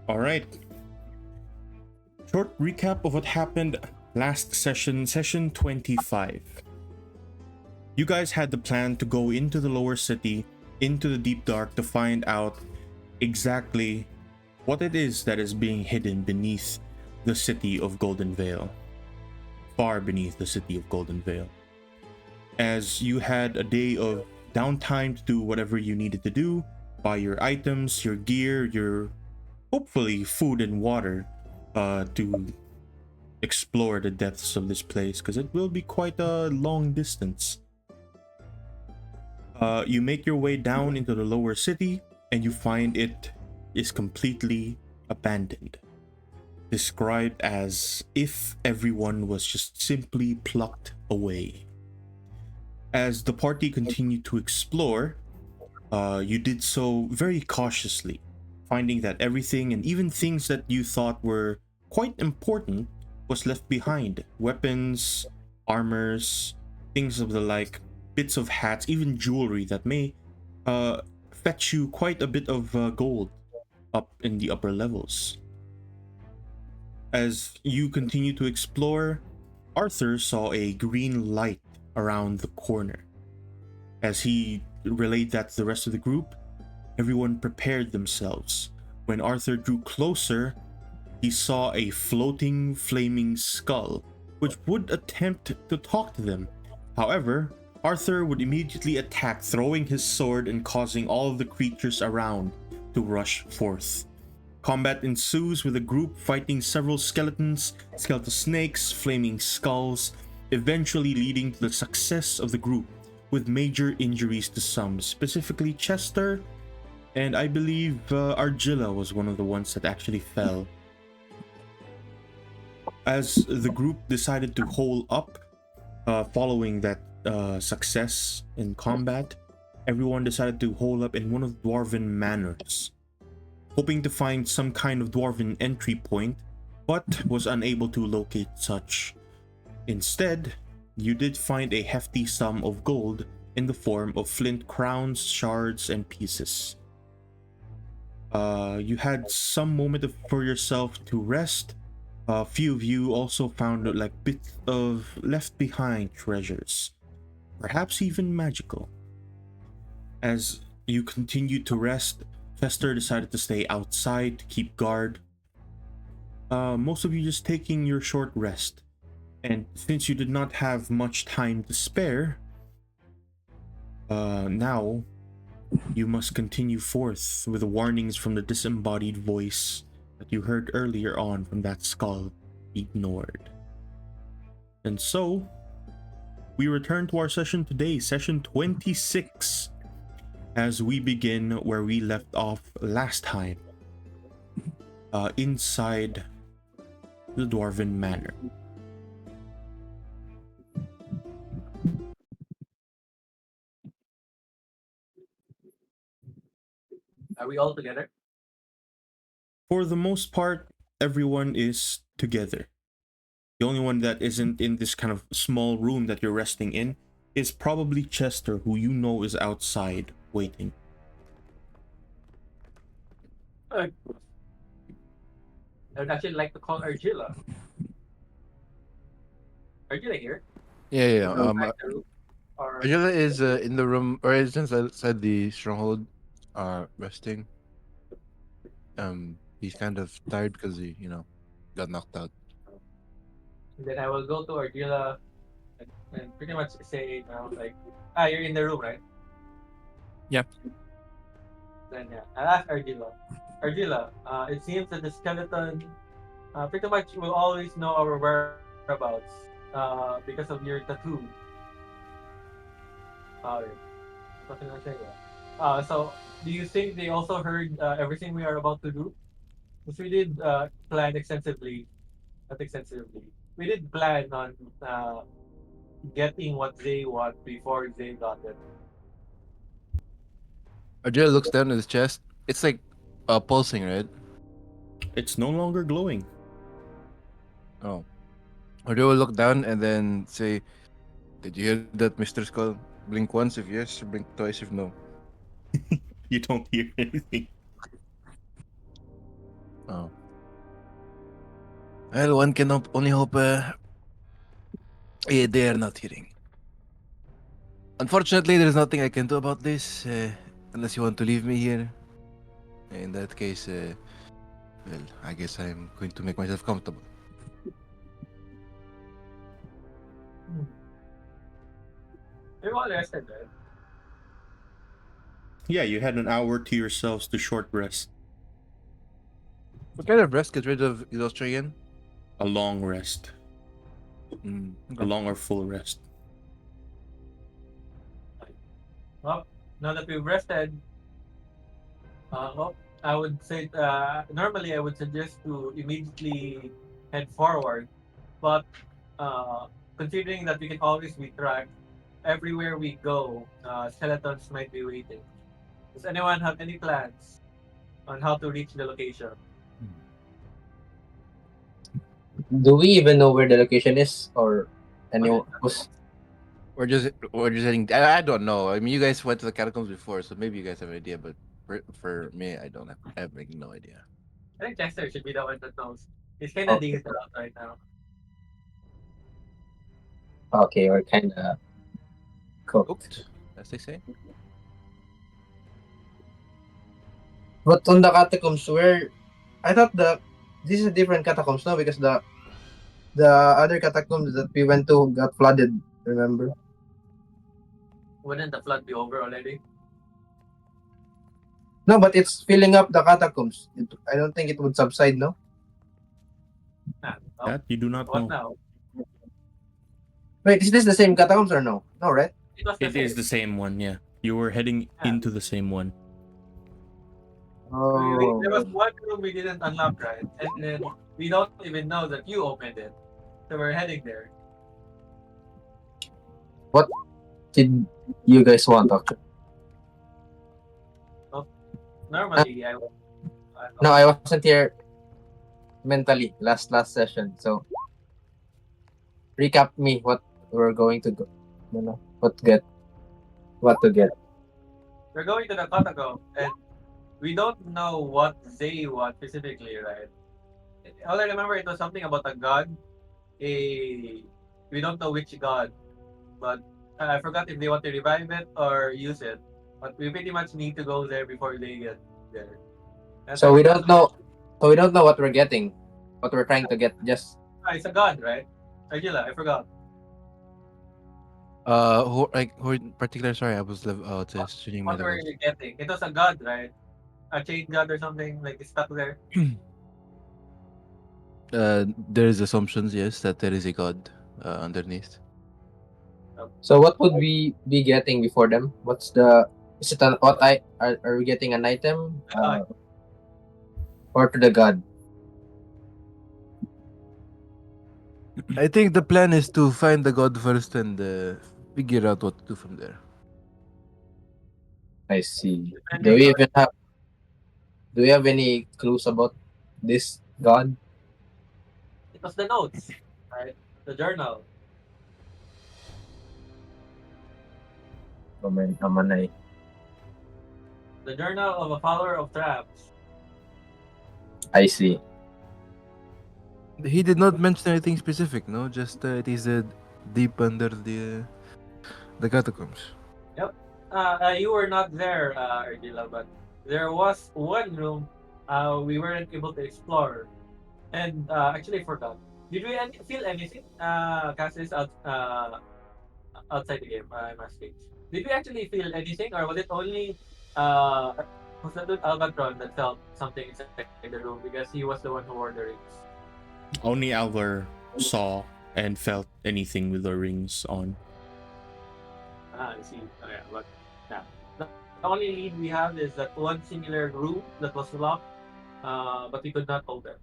All right. Short recap of what happened last session 25. You guys had the plan to go into the lower city, into the deep dark, to find out exactly what it is that is being hidden beneath the city of Goldenvale. Far beneath the city of Goldenvale. As you had a day of downtime to do whatever you needed to do, buy your items, your gear, your hopefully food and water, to explore the depths of this place, because it will be quite a long distance. You make your way down into the lower city, and you find it is completely abandoned. Described as if everyone was just simply plucked away. As the party continued to explore, you did so very cautiously, finding that everything and even things that you thought were quite important was left behind. Weapons, armors, things of the like, bits of hats, even jewelry that may fetch you quite a bit of gold up in the upper levels. As you continue to explore, Arthur saw a green light around the corner. As he relayed that to the rest of the group, everyone prepared themselves. When Arthur drew closer, he saw a floating, flaming skull, which would attempt to talk to them. However, Arthur would immediately attack, throwing his sword and causing all of the creatures around to rush forth. Combat ensues with the group fighting several skeletons, skeletal snakes, flaming skulls, eventually leading to the success of the group, with major injuries to some, specifically Chester, and I believe Argilla was one of the ones that actually fell. As the group decided to hole up, following that success in combat, everyone decided to hole up in one of the dwarven manors, hoping to find some kind of dwarven entry point, but was unable to locate such. Instead, you did find a hefty sum of gold in the form of flint crowns, shards, and pieces. You had some moment for yourself to rest. A few of you also found like bits of left behind treasures, perhaps even magical. As you continued to rest, Chester decided to stay outside to keep guard. Most of you just taking your short rest. And since you did not have much time to spare, now you must continue forth with the warnings from the disembodied voice that you heard earlier on from that skull ignored. And so, we return to our session today, session 26, as we begin where we left off last time, inside the Dwarven Manor. Are we all together? For the most part, everyone is together. The only one that isn't in this kind of small room that you're resting in is probably Chester, who you know is outside waiting. I would actually like to call Argilla. Argilla here? Yeah. Go back to the room. Or Angela is in the room, or is inside the stronghold, resting. He's kind of tired because he, got knocked out. then I will go to Argilla and pretty much say now, like, you're in the room, right? Yep. Then yeah, I'll ask Argilla. Argilla, it seems that the skeleton pretty much will always know our whereabouts because of your tattoo. What can I say? So, do you think they also heard everything we are about to do? Because we did plan extensively, not extensively. We did plan on getting what they want before they got it. Angela looks down at his chest. It's like pulsing, right? It's no longer glowing. Oh. Angela will look down and then say, "Did you hear that, Mr. Skull? Blink once if yes, blink twice if no." You don't hear anything. Oh. Well, one can only hope they are not hearing. Unfortunately, there's nothing I can do about this unless you want to leave me here. In that case, well, I guess I'm going to make myself comfortable. You're all rested, right? Yeah, you had an hour to yourselves to short rest. What kind of rest get rid of exhaustion? A long rest. A Okay. long or full rest. Well, now that we've rested, well, I would say normally I would suggest to immediately head forward, but uh, considering that we can always be tracked, everywhere we go, skeletons might be waiting. Does anyone have any plans on how to reach the location? Do we even know where the location is, or What is anyone who's We're just heading. I don't know. I mean, you guys went to the catacombs before, so maybe you guys have an idea. But for me, I don't have. I have like no idea. I think Chester should be the one that knows. He's kind of okay? digging around right now. Okay, we're kind of cooked. Cooked, as they say. But on the catacombs, where I thought this is a different catacombs, no? Because the other catacombs that we went to got flooded. Remember? Wouldn't the flood be over already? No, but it's filling up the catacombs. I don't think it would subside, no? No. That you do not What know. now? Wait, is this the same catacombs or no? No, right? It was the It is same. the same one, yeah. You were heading Yeah. into the same one. There was Oh, one room we didn't unlock, right? And then we don't even know that you opened it. So we're heading there. what did you guys want, actually? Normally, I would. No, I wasn't here mentally last session. So recap me what we're going to go. You know, what to get. We're going to the catacomb, and we don't know what they want specifically, right? All I remember it was something about a god. A we don't know which god, but I forgot if they want to revive it or use it. But we pretty much need to go there before they get there. So we don't know. So we don't know what we're getting, what we're trying to get. Just It's a god, right? Agila, I forgot. Who in particular? Sorry, I was just tuning my What were levels. you getting? It was a god, right? A chain god or something like it's stuck there. There is assumptions, yes, that there is a god underneath. so what would we be getting before them? What's the is it an what I are we getting an item or to the god? I think the plan is to find the god first and figure out what to do from there. I see. Depending on Do we have any clues about this god? it was the notes, right? The journal. Amanay. The journal of a follower of traps. I see. He did not mention anything specific, no? Just it is deep under the catacombs. You were not there, Ardila, but there was one room we weren't able to explore. And actually forgot. Did we feel anything, Cassis, outside the game? I'm asking. Did we actually feel anything, or was it only was that Albatron that felt something inside the room because he was the one who wore the rings? Only Alvar saw and felt anything with the rings on. I see. Okay, but yeah. The only lead we have is that one singular room that was locked, but we could not open.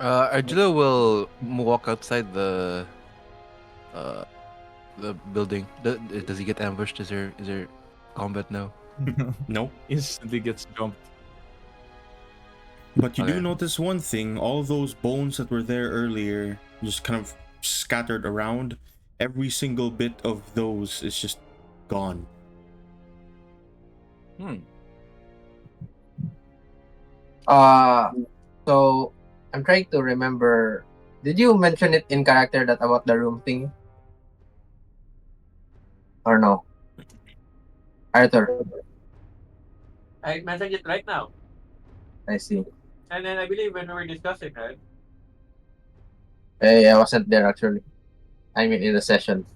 Arjula will walk outside uh the building. Does he get ambushed? Is there combat now? Nope. Instantly gets jumped. But you do Okay. notice one thing, all those bones that were there earlier, just kind of scattered around, every single bit of those is just gone. Uh, so I'm trying to remember. Did you mention it in character that about the room thing or no, Arthur? I mentioned it right now. I see. And then I believe when we were discussing, right? I wasn't there actually. I mean, in the session.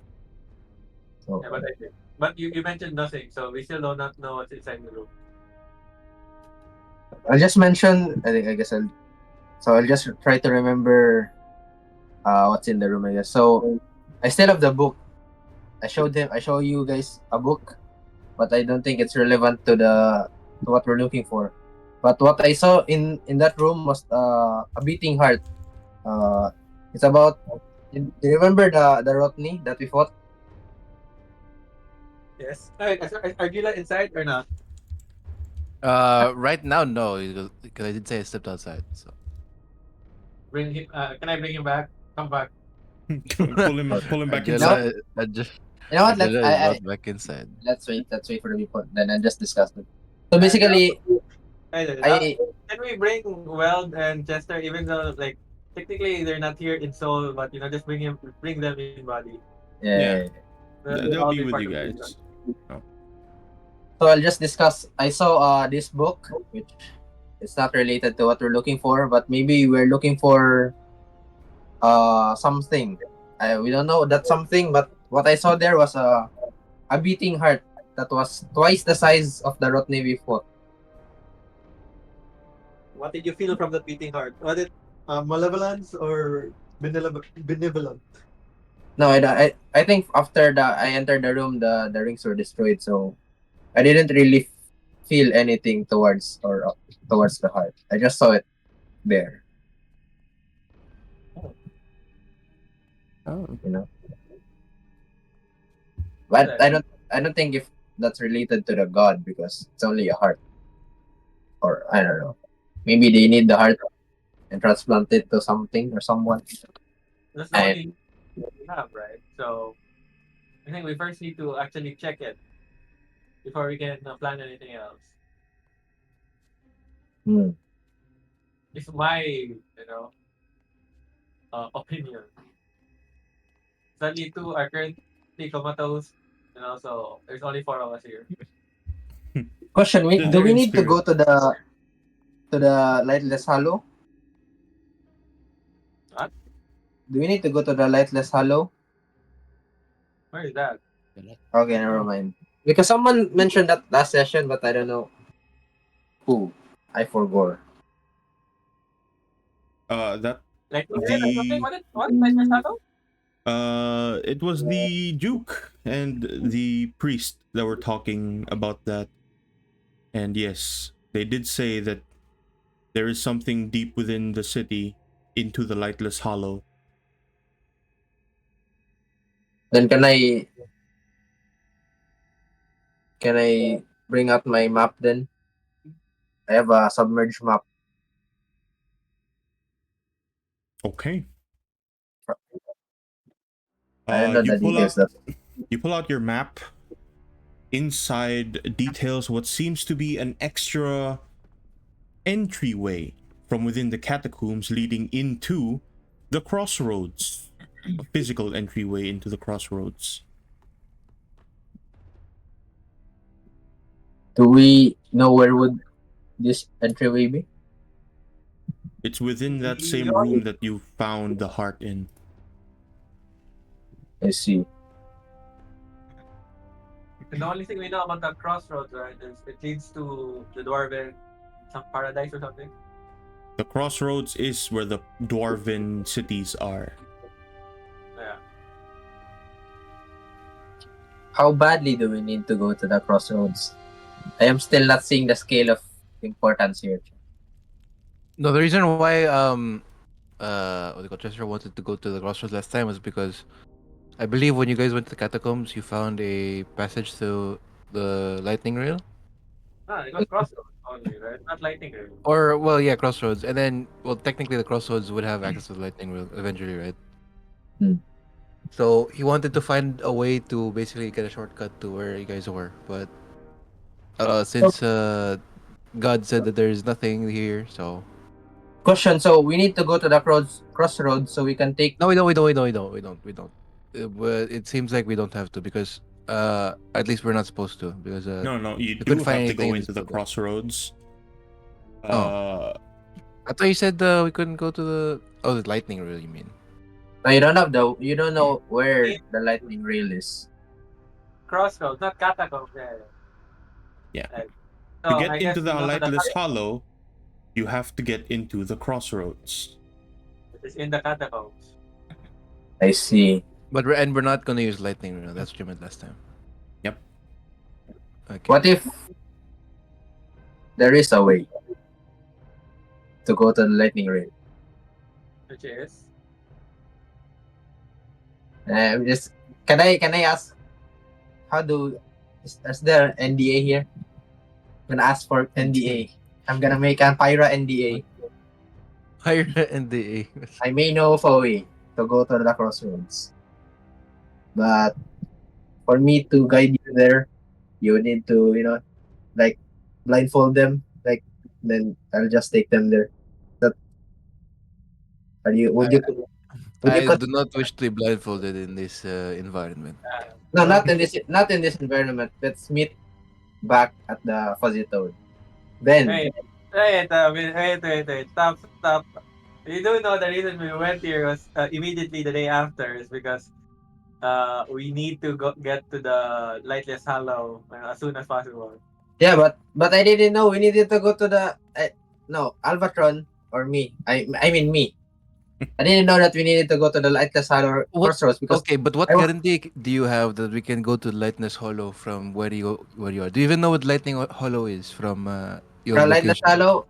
So Yeah, but I did. But you mentioned nothing, so we still do not know what's inside the room. I'll just mention. I guess I'll. So I'll just try to remember what's in the room. I guess. So I still have the book. I showed him. I show you guys a book, but I don't think it's relevant to the to what we're looking for. But what I saw in that room was a beating heart. Uh, it's about. Do you remember the Rotny that we fought? Yes. Alright, are Gila inside or not? Right now, no, because I did say I stepped outside. So Bring him. Can I bring him back? Come back. Pull him back No, inside. you know what? Angela is brought back inside. Let's wait. Let's wait for the report. Then I'll just discuss it. So And basically, I can we bring Weld and Chester, even though like technically they're not here in soul, but just bring them in body. Yeah, They'll they'll all be be with part you of the guys. so I'll just discuss. I saw this book, which is not related to what we're looking for, but maybe we're looking for something. We don't know that something, but what I saw there was a beating heart that was twice the size of the Rotny we fought. What did you feel from that beating heart? Was it malevolence or benevolent? No, I think after I entered the room, the rings were destroyed, so I didn't really feel anything towards the heart. I just saw it there, Oh. you know. But I don't think if that's related to the god because it's only a heart, or I don't know. Maybe they need the heart and transplant it to something or someone. That's the And only we have, right? So I think we first need to actually check it before we can plan anything else. hmm, It's my opinion. Sadly, two are currently comatose, so there's only four of us here. question: do They're we in need to spirit. go to the lightless hollow? What? Do we need to go to the lightless hollow? Where is that? Okay, never mind. Because someone mentioned that last session, but I don't know who. I forgot. That Like or something? the What? Like your shadow? it was the Duke and the priest that were talking about that. And yes, they did say that there is something deep within the city into the lightless hollow. Then can I bring out my map then? I have a submerged map. Okay. I don't know You the pull details. out your map. Inside details what seems to be an extra entryway from within the catacombs leading into the crossroads. A physical entryway into the crossroads. Do we know where would this entryway be? It's within that The same only, room that you found the heart in. I see. the only thing we know about that crossroads, right, is it leads to the Dwarven some paradise or something. The crossroads is where the dwarven cities are. Yeah. How badly do we need to go to the crossroads? I am still not seeing the scale of importance here. No, the reason why what do you call Chester wanted to go to the crossroads last time was because I believe when you guys went to the catacombs, you found a passage to the lightning rail. It was crossroads only, right? Not lightning rail. Or well, yeah, crossroads, and then well, technically the crossroads would have access to the lightning rail eventually, right? Hmm. So he wanted to find a way to basically get a shortcut to where you guys were, but since God said that there is nothing here, so Question. So we need to go to the crossroads so we can take. no, we don't. But it seems like we don't have to because at least we're not supposed to because No, you we do couldn't find have to anything go in this into the building. crossroads. Oh. I thought you said we couldn't go to the the lightning reel. You mean? No, you don't know where the lightning rail is. Crossroads, not catacombs. Yeah. Right. To So get I into guess the we go to the Lightless Hollow, you have to get into the crossroads. it's in the catacombs. I see. But we're not gonna use lightning reel. That's what you meant last time. Yep. Okay. What if there is a way to go to the lightning rail? Which is Just can I ask how do is there an NDA here? I'm gonna ask for NDA. I'm gonna make a Pyra NDA. Higher NDA. I may know of a way to go to the crossroads, but for me to guide you there, you need to like blindfold them. Like then I'll just take them there. That are you? I, Would you? I do not wish to be blindfolded in this environment. No, not in this environment. Let's meet back at the Fuzzy Toad. Then wait. Stop. You do know the reason we went here was immediately the day after is because we need to get to the Lightless Hollow as soon as possible. yeah, but I didn't know we needed to go to the no Albatron or me. I mean me. I didn't know that we needed to go to the Lightless Hollow What? crossroads because Okay, but what I wa- guarantee do you have that we can go to Lightness Hollow from where you are? Do you even know what Lightning Hollow is from your the Lightless location? Hollow.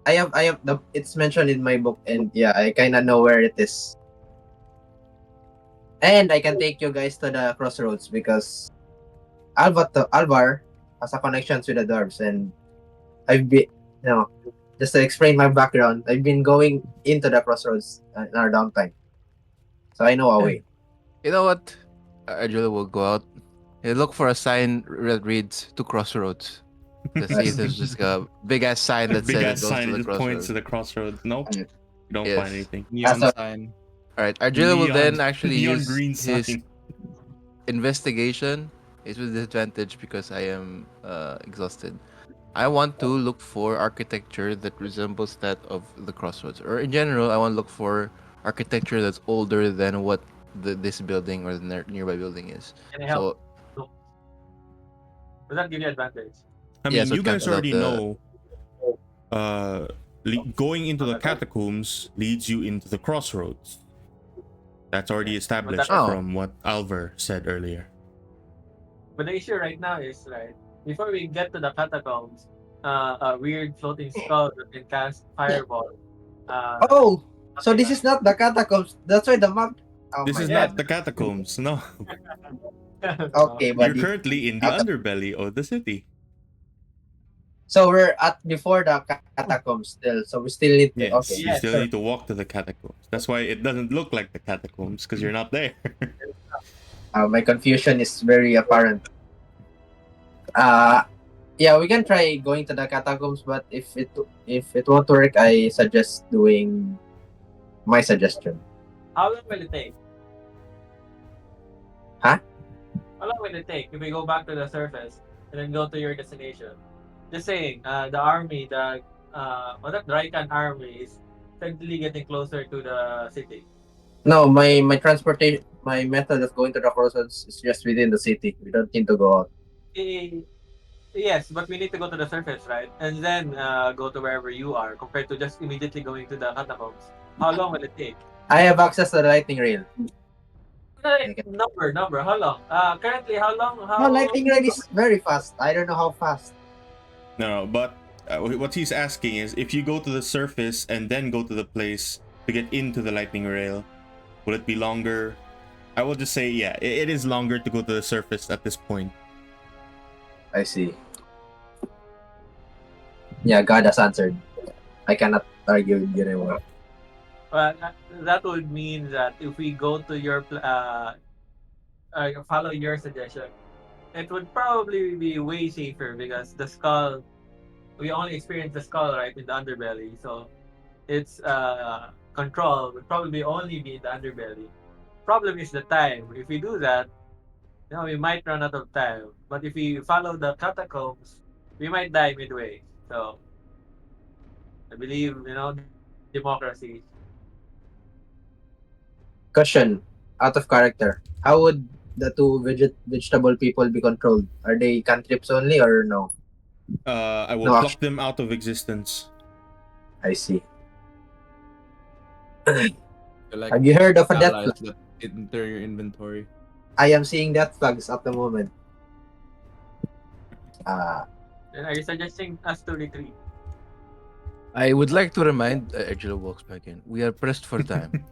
I have the it's mentioned in my book and yeah, I kind of know where it is. And I can take you guys to the crossroads because Alvar has a connections with the dwarves and I've been just to explain my background, I've been going into the crossroads in our downtime. So I know a way. You know what? Arjula will go out and look for a sign that reads to crossroads. To see if there's just a big ass sign that Big says ass it goes sign, to it the just points crossroads. to the crossroads. Nope. Mm. You don't Yes. find anything. Neon so- sign. All right, Arjula will then Neon- actually neon use green his sign. investigation. It's with disadvantage because I am exhausted. I want to look for architecture that resembles that of the crossroads, or in general, I want to look for architecture that's older than what this building or the nearby building is. Can I help? So Does that give you advantage? I Yeah, mean, so you it guys cancels out already the- know. Going into the catacombs leads you into the crossroads. That's already established Oh. from what Alvar said earlier. But the issue right now is before we get to the catacombs, a weird floating skull that can cast fireball. Oh, so this is not the catacombs. That's why the map. Oh This my is god. not the catacombs. No, Okay, you're buddy. currently in the Okay. underbelly of the city. So we're at before the catacombs still. So we still need to. Yes, Okay. you still need to walk to the catacombs. That's why it doesn't look like the catacombs because you're not there. My confusion is very apparent. Yeah, we can try going to the catacombs, but if it won't work, I suggest doing my suggestion. How long will it take? Huh? How long will it take if we go back to the surface and then go to your destination? Just saying, the army, that Raikan army is steadily getting closer to the city. No, my transportation, my method of going to the crossroads is just within the city. We don't need to go out. Yes, but we need to go to the surface, right? And then go to wherever you are, compared to just immediately going to the catacombs. How long will it take? I have access to the lightning rail. Number. How long? Currently, how long? No, lightning rail is very fast. I don't know how fast. No, but what he's asking is if you go to the surface and then go to the place to get into the lightning rail, will it be longer? I will just say, yeah, it is longer to go to the surface at this point. I see. Yeah, God has answered. I cannot argue with you anymore. But that would mean that if we go to your follow your suggestion, it would probably be way safer because the skull we only experience the skull right in the underbelly, so its control would probably only be in the underbelly. Problem is the time. If we do that, we might run out of time. But if we follow the catacombs, we might die midway. So I believe democracy. Question, out of character. How would the two vegetable people be controlled? Are they cantrips only or no? I will No pluck action. them out of existence. I see. They're like Have you heard of a death allies flag? that enter your inventory. I am seeing death flags at the moment. Uh, Then are you suggesting us to retreat? I would like to remind Angelo walks back in. We are pressed for time.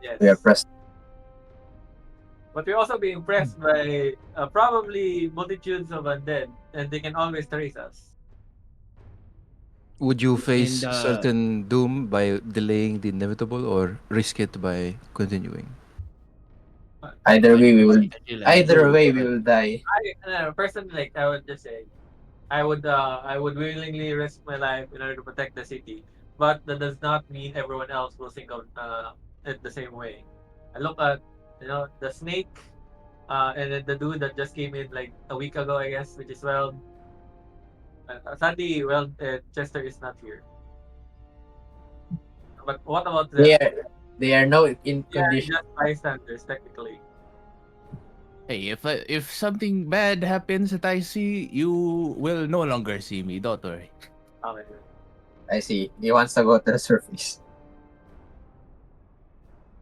Yes. we are pressed. But we're also being impressed by probably multitudes of undead, and they can always trace us. Would you face And certain doom by delaying the inevitable or risk it by continuing? Either way, we will. Angela, Either go. way, we will die. Personally, like I would just say, I would willingly risk my life in order to protect the city, but that does not mean everyone else will think of it the same way. I look at the snake, and then the dude that just came in like a week ago, I guess, which is sadly, Chester is not here. But what about them? They are now in They are condition. just bystanders, technically. Hey, if something bad happens that I see, you will no longer see me. Don't worry. Okay. I see. He wants to go to the surface.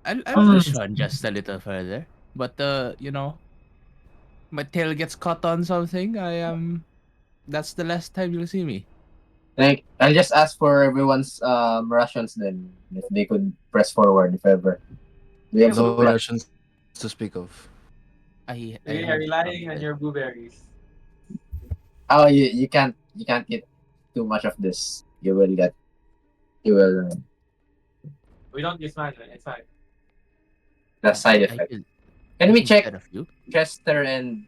I'll push on just a little further. But my tail gets caught on something. That's the last time you'll see me. Like, I'll just ask for everyone's rations then, if they could press forward, if ever. We have No supply. rations to speak of. I We are have relying on your blueberries. Oh, you can't get too much of this. You will We don't use mana, it's fine. the side I effect. can Can we check instead of you. Chester and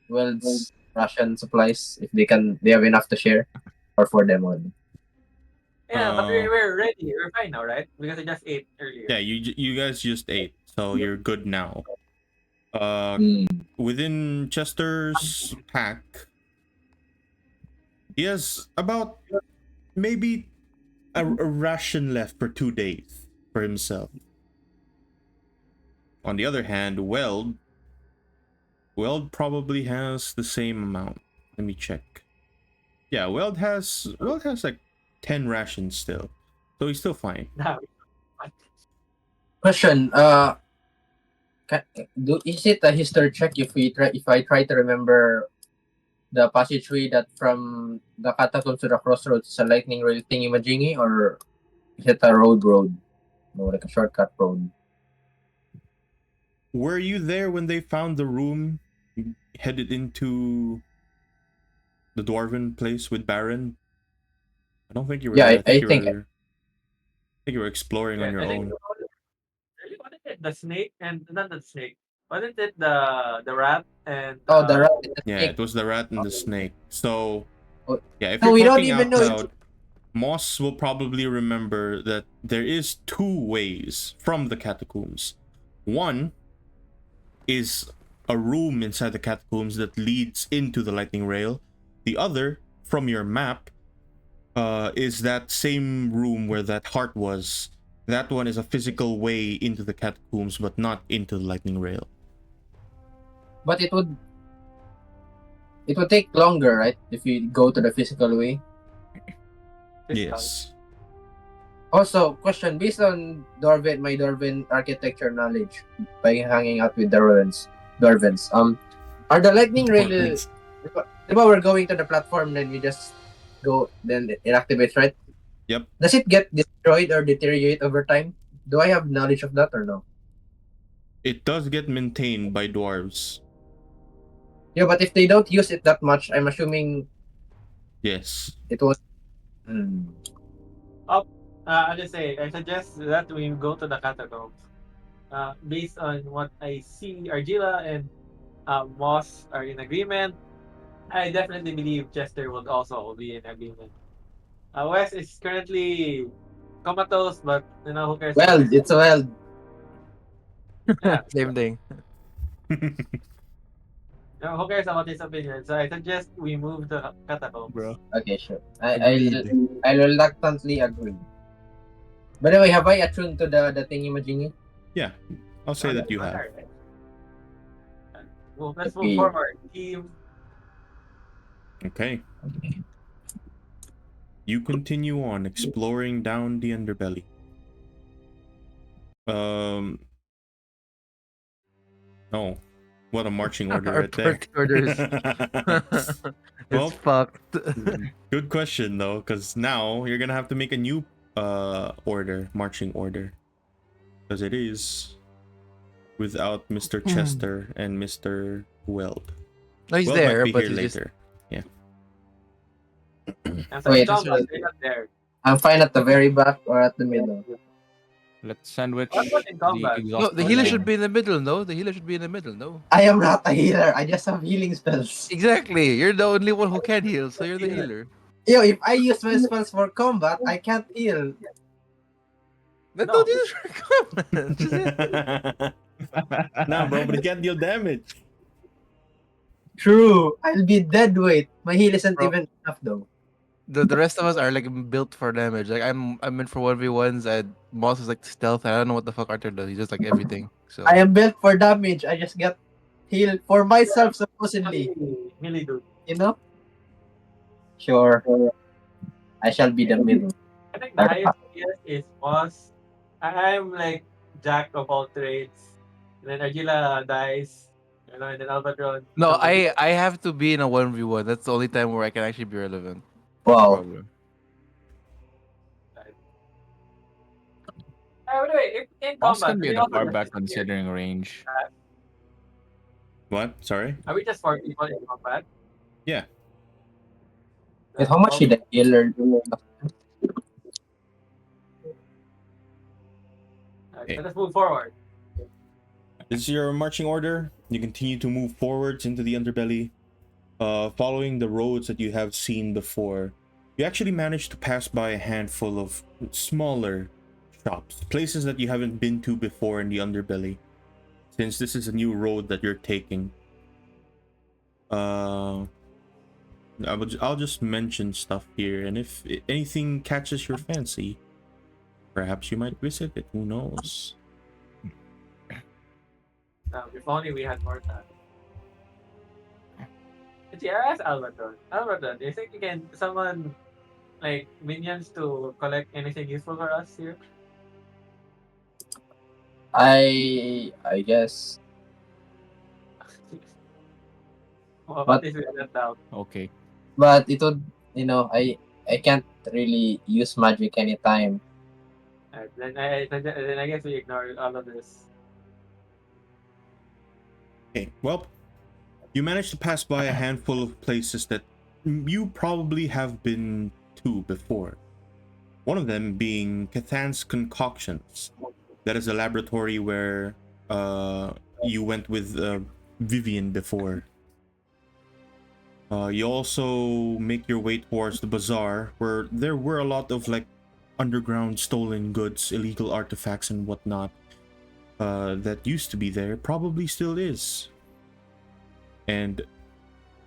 World's Russian supplies if they have enough to share, or for them only? Yeah, but Uh, we're ready. We're fine now, right? Because I just ate earlier. Yeah, you guys just ate, so you're good now. Hmm. Within Chester's pack, he has about maybe a ration left for 2 days for himself. On the other hand, Weld probably has the same amount. Let me check. Yeah, Weld has like 10 rations still, so he's still fine. Now, Question. Is it a history check if I try to remember the passageway that from the catacombs to the crossroads is a lightning rail thingy-majingy, or is it a road? No, like a shortcut road. Were you there when they found the room headed into the dwarven place with Baron? I don't think you were Yeah, there. I think I think you were exploring on your I think own. really wasn't it the snake and not the snake? Wasn't it the rat and the rat and the Yeah, snake. it was the rat and the snake. So, Oh, yeah, if no, you're we don't talking even out know. loud, Moss will probably remember that there is two ways from the catacombs. One is a room inside the catacombs that leads into the lightning rail. The other, from your map, is that same room where that heart was. That one is a physical way into the catacombs, but not into the lightning rail. But it would take longer, right? If we go to the physical way. Yes. Also, question based on my Dwarven architecture knowledge by hanging out with Dwarvens. Are the lightning rail? Dwarvens. Diba we're going to the platform, then we just go, then it activates, right? Yep. Does it get destroyed or deteriorate over time? Do I have knowledge of that or no? It does get maintained by dwarves. Yeah, but if they don't use it that much, I'm assuming Yes. it was. Hmm. I'll just say I suggest that we go to the catacombs. Based on what I see, Argila and Moss are in agreement. I definitely believe Chester would also be in agreement. Wes is currently comatose, but who cares about Well, his it's well. yeah, Same thing. who cares about his opinion? So I suggest we move to bro. catacombs. Okay, sure. Agreed. I reluctantly agree. By the way, have I attuned to the thingy majingy? Yeah, I'll say that you have. Alright. Well, let's move Okay. forward. Team. Okay. You continue on exploring down the underbelly. Oh, what a marching order Our right there. party orders. It's Well, fucked. good question though, because now you're gonna have to make a new marching order, because it is without Mr. Chester and Mr. Weld. No, he's Weld might there, be but here he's just later. Yeah. And so Wait. Tom, they're not there. I'm fine at the very back or at the middle. Let's sandwich What about in the combat? no. exhaust. The healer should be in the middle. No, the healer should be in the middle. No, I am not a healer. I just have healing spells. exactly. You're the only one who can heal, so you're the healer. Yo, if I use my spells for combat, I can't heal. Then No. don't use it for combat. Just Nah, bro, but it can't deal damage. True. I'll be dead weight. My heal isn't Bro. even enough though. the rest of us are like built for damage. Like I'm meant for 1v1s. And Moss is like stealth. I don't know what the fuck Arthur does. He does like everything. So I am built for damage. I just get healed for myself supposedly. Really do. You know? Sure. I shall be the middle. I think the highest tier is boss. I'm like jack of all trades. And then Agila dies. And then Albatron. no, somebody- I have to be in a 1v1. That's the only time where I can actually be relevant. Wow. Problem. By the way, if in Boss combat, can be we in a also far just back disappear. considering range. What? Sorry? Are we just 4 people in combat? Yeah. Wait, how much did the healer do? Alright, let's move forward. This is your marching order. You continue to move forwards into the underbelly, following the roads that you have seen before. You actually manage to pass by a handful of smaller shops, places that you haven't been to before in the underbelly, since this is a new road that you're taking. I'll just mention stuff here, and if anything catches your fancy, perhaps you might visit it. Who knows? If only we had more time. Yeah, ask Albatron. Albatron, do you think you can summon like minions to collect anything useful for us here? I guess. What But- is with that doubt? Okay. But it would, I can't really use magic anytime. Then I guess we ignore all of this. Okay, well, you managed to pass by a handful of places that you probably have been to before. One of them being Cathan's Concoctions. That is a laboratory where you went with Vivian before. You also make your way towards the bazaar, where there were a lot of like underground stolen goods, illegal artifacts, and whatnot that used to be there, probably still is. And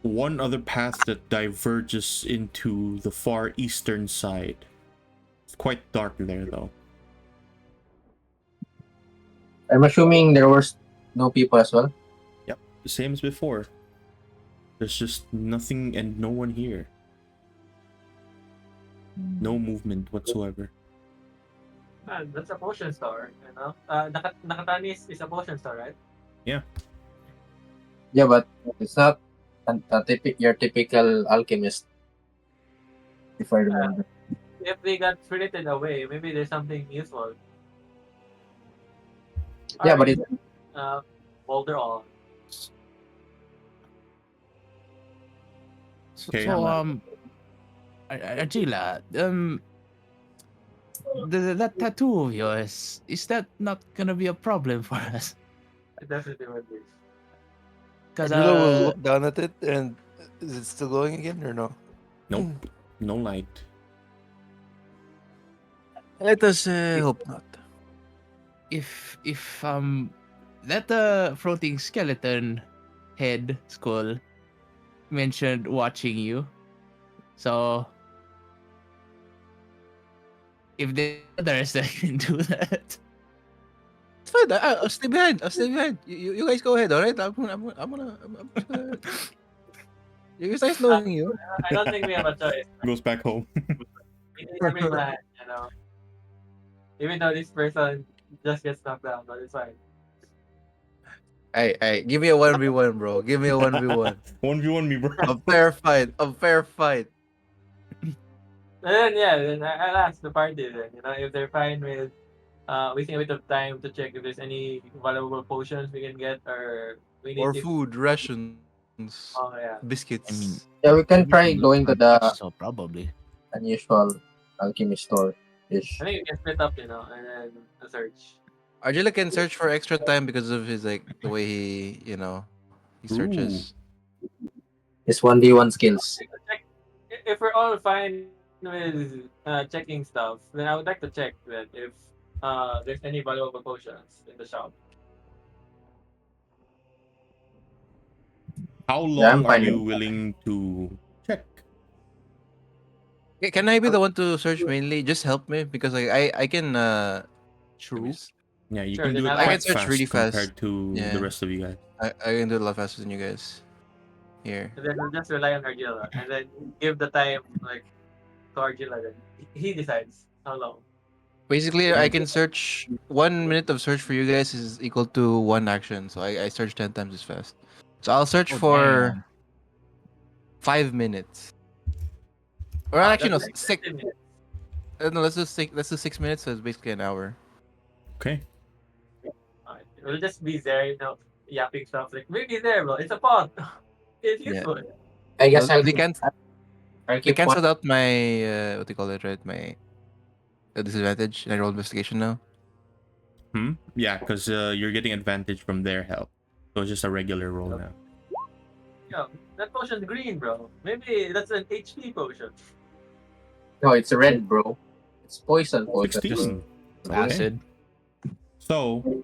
one other path that diverges into the far eastern side. It's quite dark there, though. I'm assuming there was no people as well. Yep, the same as before. There's just nothing and no one here. No movement whatsoever. That's a potion store, you know? Nakatanis is a potion store, right? Yeah, but it's not your typical alchemist. If I remember. If they got spirited away, maybe there's something useful. Yeah, but Alright, Boulder on. Okay, So Agila, that tattoo of yours, is that not gonna be a problem for us? It definitely would be. Because Angela will look down at it and Is it still going again or no? Nope, no light. Let us hope not. If that floating skeleton head skull mentioned watching you, so if there's others that can do that, It's fine. I'll stay behind. I'll stay behind. You guys go ahead, all right? I'm just gonna. You guys nice knowing you. I don't think we have a choice. Goes back home. We need every plan, you know. Even though this person just gets knocked down, but it's fine. Hey, give me a 1v1, bro. Give me a 1v1. 1v1 me, bro. A fair fight. A fair fight. And then then I'll ask the party then, you know, if they're fine with wasting a bit of time to check if there's any valuable potions we can get, or we need Or to. food, rations, Oh yeah. biscuits. I mean, Yeah, we can try going to the so probably. unusual alchemy store ish. I think we can split up, you know, and then search. Argila can search for extra time because of his the way he he searches. It's 1v1 skills. Check if we're all fine with checking stuff, then I would like to check that if there's any valuable potions in the shop. How Yeah, I'm long are fine you with- willing to check? Can I be the one to search mainly? Just help me because I can True. Yeah, you Sure, can then do it I'll I can quite search fast really fast. compared to Yeah. the rest of you guys. I can do it a lot faster than you guys. Here. And then we'll just rely on Argilla, and then give the time like to Argilla. Then he decides how long. Basically, I can search 1 minute of search for you guys is equal to 1 action. So I search 10 times as fast. So I'll search Oh, for damn. 5 minutes. Or Ah, actually no, that's like 6. 15 minutes. No, let's do 6 minutes. So it's basically an hour. Okay. Alright, we'll just be there, you know, yapping stuff like we'll be there, bro. It's a pot. It's Yeah. useful. I guess No, I'll they keep, They keep one. canceled out my what do you call it, right? My disadvantage, and I roll investigation now. Yeah, because you're getting advantage from their help. So it's just a regular roll now. Yo, that potion's green, bro. Maybe that's an HP potion. No, it's a red, bro. It's poison poison. 16. It's Okay. acid. So,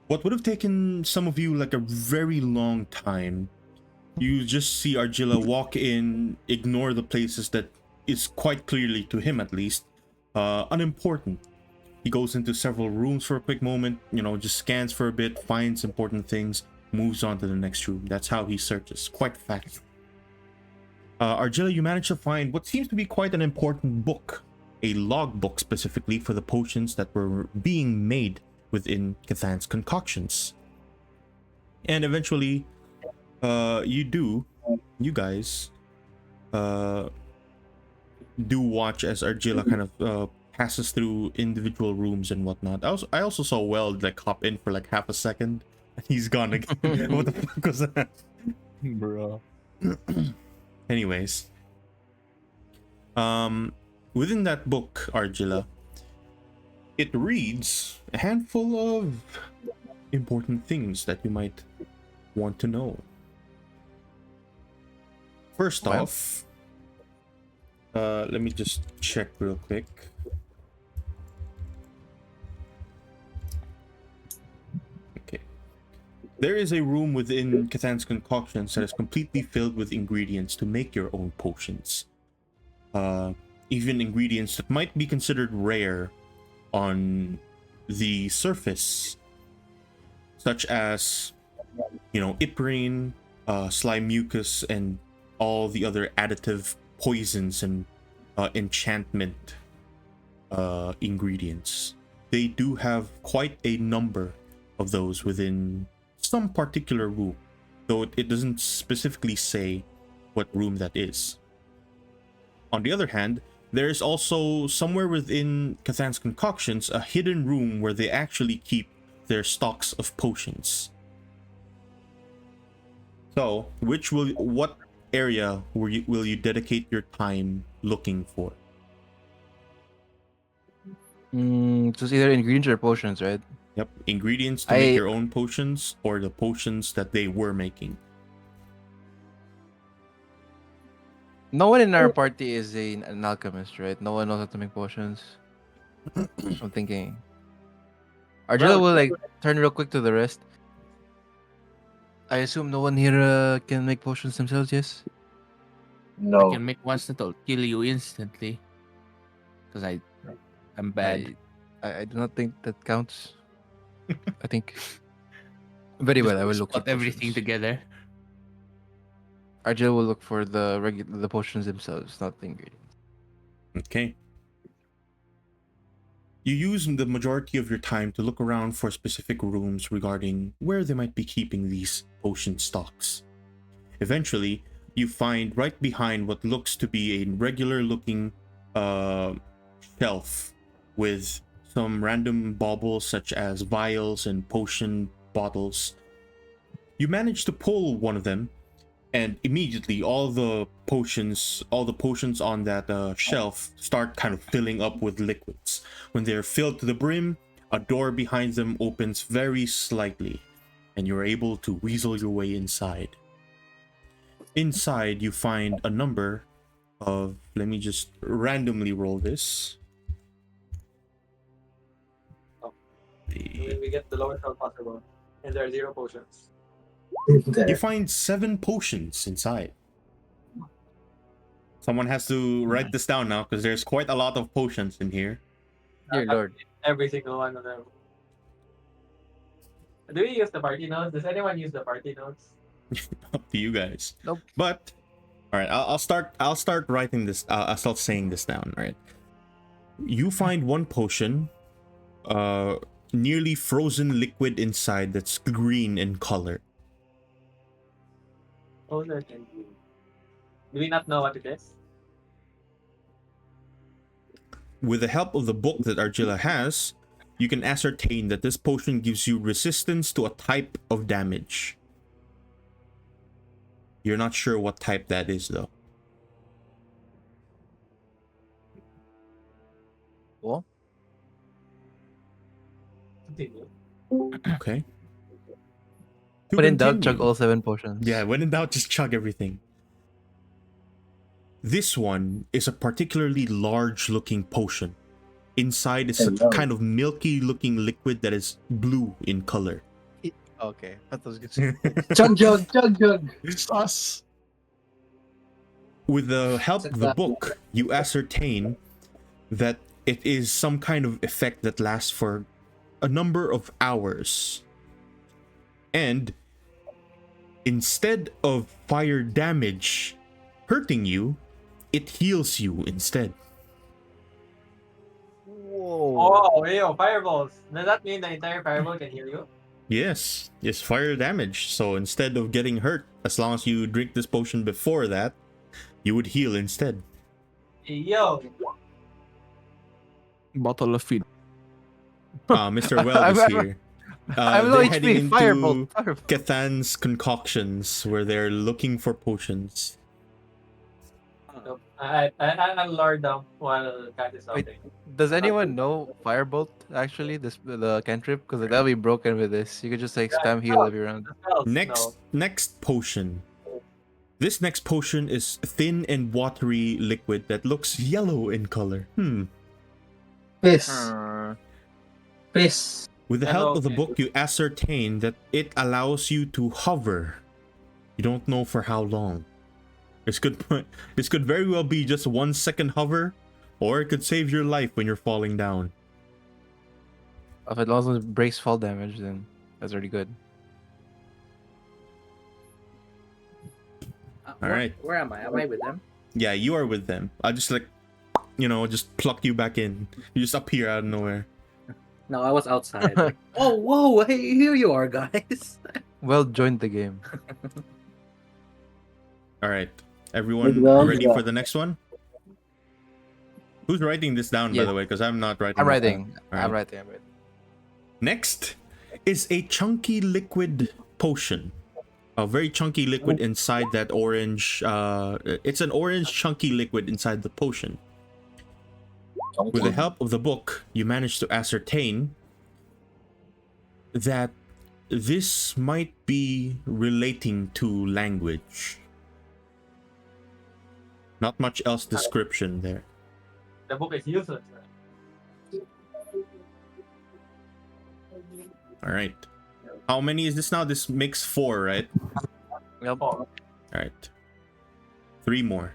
what would have taken some of you like a very long time, you just see Argilla walk in, ignore the places that is quite clearly, to him at least, unimportant. He goes into several rooms for a quick moment, just scans for a bit, finds important things, moves on to the next room. That's how he searches, quite fast. Argilla, you manage to find what seems to be quite an important book, a logbook specifically for the potions that were being made within Cathan's concoctions. And eventually, you guys do watch as Argilla kind of passes through individual rooms and whatnot. I also saw Weld like hop in for like half a second and he's gone again. What the fuck was that? Bro. Anyways, within that book, Argilla, it reads a handful of important things that you might want to know. First Well. off, let me just check real quick. Okay. There is a room within Cathan's concoctions that is completely filled with ingredients to make your own potions. Even ingredients that might be considered rare on the surface, such as, iprine, slime mucus, and all the other additive poisons and enchantment ingredients. They do have quite a number of those within some particular room, though it doesn't specifically say what room that is. On the other hand, there is also somewhere within Cathan's concoctions a hidden room where they actually keep their stocks of potions. So, what area will you dedicate your time looking for? So it's either ingredients or potions, right? Yep, ingredients to make your own potions or the potions that they were making. No one in our party is an alchemist, right? No one knows how to make potions. I'm thinking. Argilla will like turn real quick to the rest. I assume no one here can make potions themselves, yes? I No. can make ones that'll kill you instantly. Because I'm bad. I do not think that counts. I think. Very well, I will look for Put everything potions. together. Argilla will look for the potions themselves, not the ingredients. Okay. You use the majority of your time to look around for specific rooms regarding where they might be keeping these potion stocks. Eventually, you find right behind what looks to be a regular looking shelf with some random baubles such as vials and potion bottles. You manage to pull one of them, and immediately all the potions on that shelf start kind of filling up with liquids. When they're filled to the brim, a door behind them opens very slightly, and you're able to weasel your way inside. Inside, you find a number of, let me just randomly roll this. We get the lowest roll possible, and there are 0 potions. You find 7 potions inside. Someone has to write this down now because there's quite a lot of potions in here. Dear Lord. Every single one of them. Do we use the party notes? Does anyone use the party notes? Up to you guys. Nope. But all right, I'll start writing this. I'll start saying this down. All right. You find one potion, nearly frozen liquid inside that's green in color. Oh, certainly. Do we not know what it is? With the help of the book that Argilla has, you can ascertain that this potion gives you resistance to a type of damage. You're not sure what type that is, though. Well, Continue. Okay. To when in doubt, continue- chug all 7 potions. Yeah, when in doubt, just chug everything. This one is a particularly large-looking potion. Inside is a Hello. kind of milky-looking liquid that is blue in color. Okay, that was good. Chug jug, chug jug. Sus. With the help of the book, you ascertain that it is some kind of effect that lasts for a number of hours. And instead of fire damage hurting you, it heals you instead. Whoa. Oh, yo, fireballs. Does that mean the entire fireball can heal you? Yes, it's fire damage. So instead of getting hurt, as long as you drink this potion before that, you would heal instead. Yo. Bottle of feed. Mr. Weld is I'm- here. I'm low They're heading HP. into Firebolt. Cathan's concoctions where they're looking for potions. I'll lower down while Cat is Wait. talking. Does anyone know Firebolt actually? The cantrip? Because that'll be broken with this. You could just like spam heal every round. The spells, Next potion. This next potion is thin and watery liquid that looks yellow in color. Piss. Piss. With the help of the Okay. book, you ascertain that it allows you to hover. You don't know for how long. This could very well be just 1 second hover, or it could save your life when you're falling down. If it also breaks fall damage, then that's already good. Alright. Where am I? Am I with them? Yeah, you are with them. I just just pluck you back in. You just appear out of nowhere. No, I was outside. Like, oh, whoa! Hey, here you are, guys. Well joined the game. Alright. Everyone Well, ready yeah. for the next one? Who's writing this down, by Yeah. the way? Because I'm not writing I'm this writing. down. Alright. I'm writing. I'm writing. Next is a chunky liquid potion. A very chunky liquid inside that orange. It's an orange chunky liquid inside the potion. With the help of the book, you manage to ascertain that this might be relating to language. Not much else description there. The book is useless. All right. How many is this now? This makes 4, right? Yep. Oh, All right. 3 more.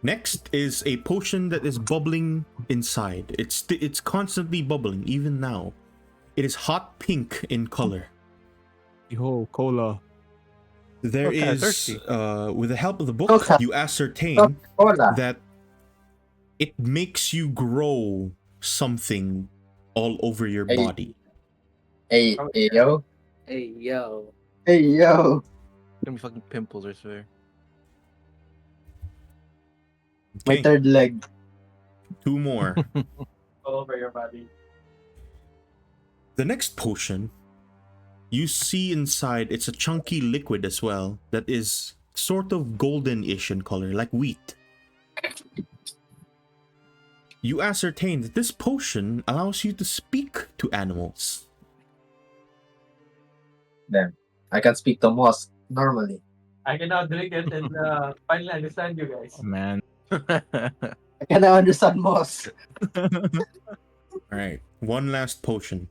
Next is a potion that is bubbling inside. It's constantly bubbling, even now. It is hot pink in color. Yo, cola. There Oh, kinda is, thirsty. with the help of the book, Coca. you ascertain Cola. that it makes you grow something all over your Hey. body. Hey, hey, yo. Hey, yo. Hey, yo. Gonna be fucking pimples, I swear. My Okay, third leg. 2 more. all over your body. The next potion, you see inside, it's a chunky liquid as well that is sort of golden-ish in color, like wheat. You ascertain that this potion allows you to speak to animals. Then I can speak to moss normally. I can now drink it and finally understand you guys. Oh, man. I can now understand moss. Alright, one last potion.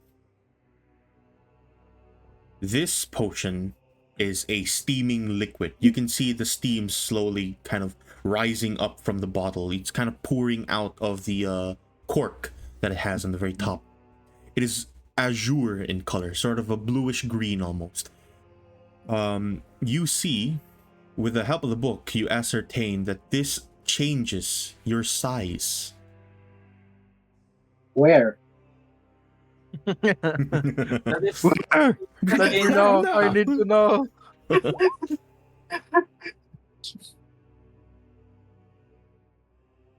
This potion is a steaming liquid. You can see the steam slowly kind of rising up from the bottle. It's kind of pouring out of the cork that it has on the very top. It is azure in color, sort of a bluish green almost. You see, with the help of the book, you ascertain that this changes your size. Where? That is, Let me know. I need to know.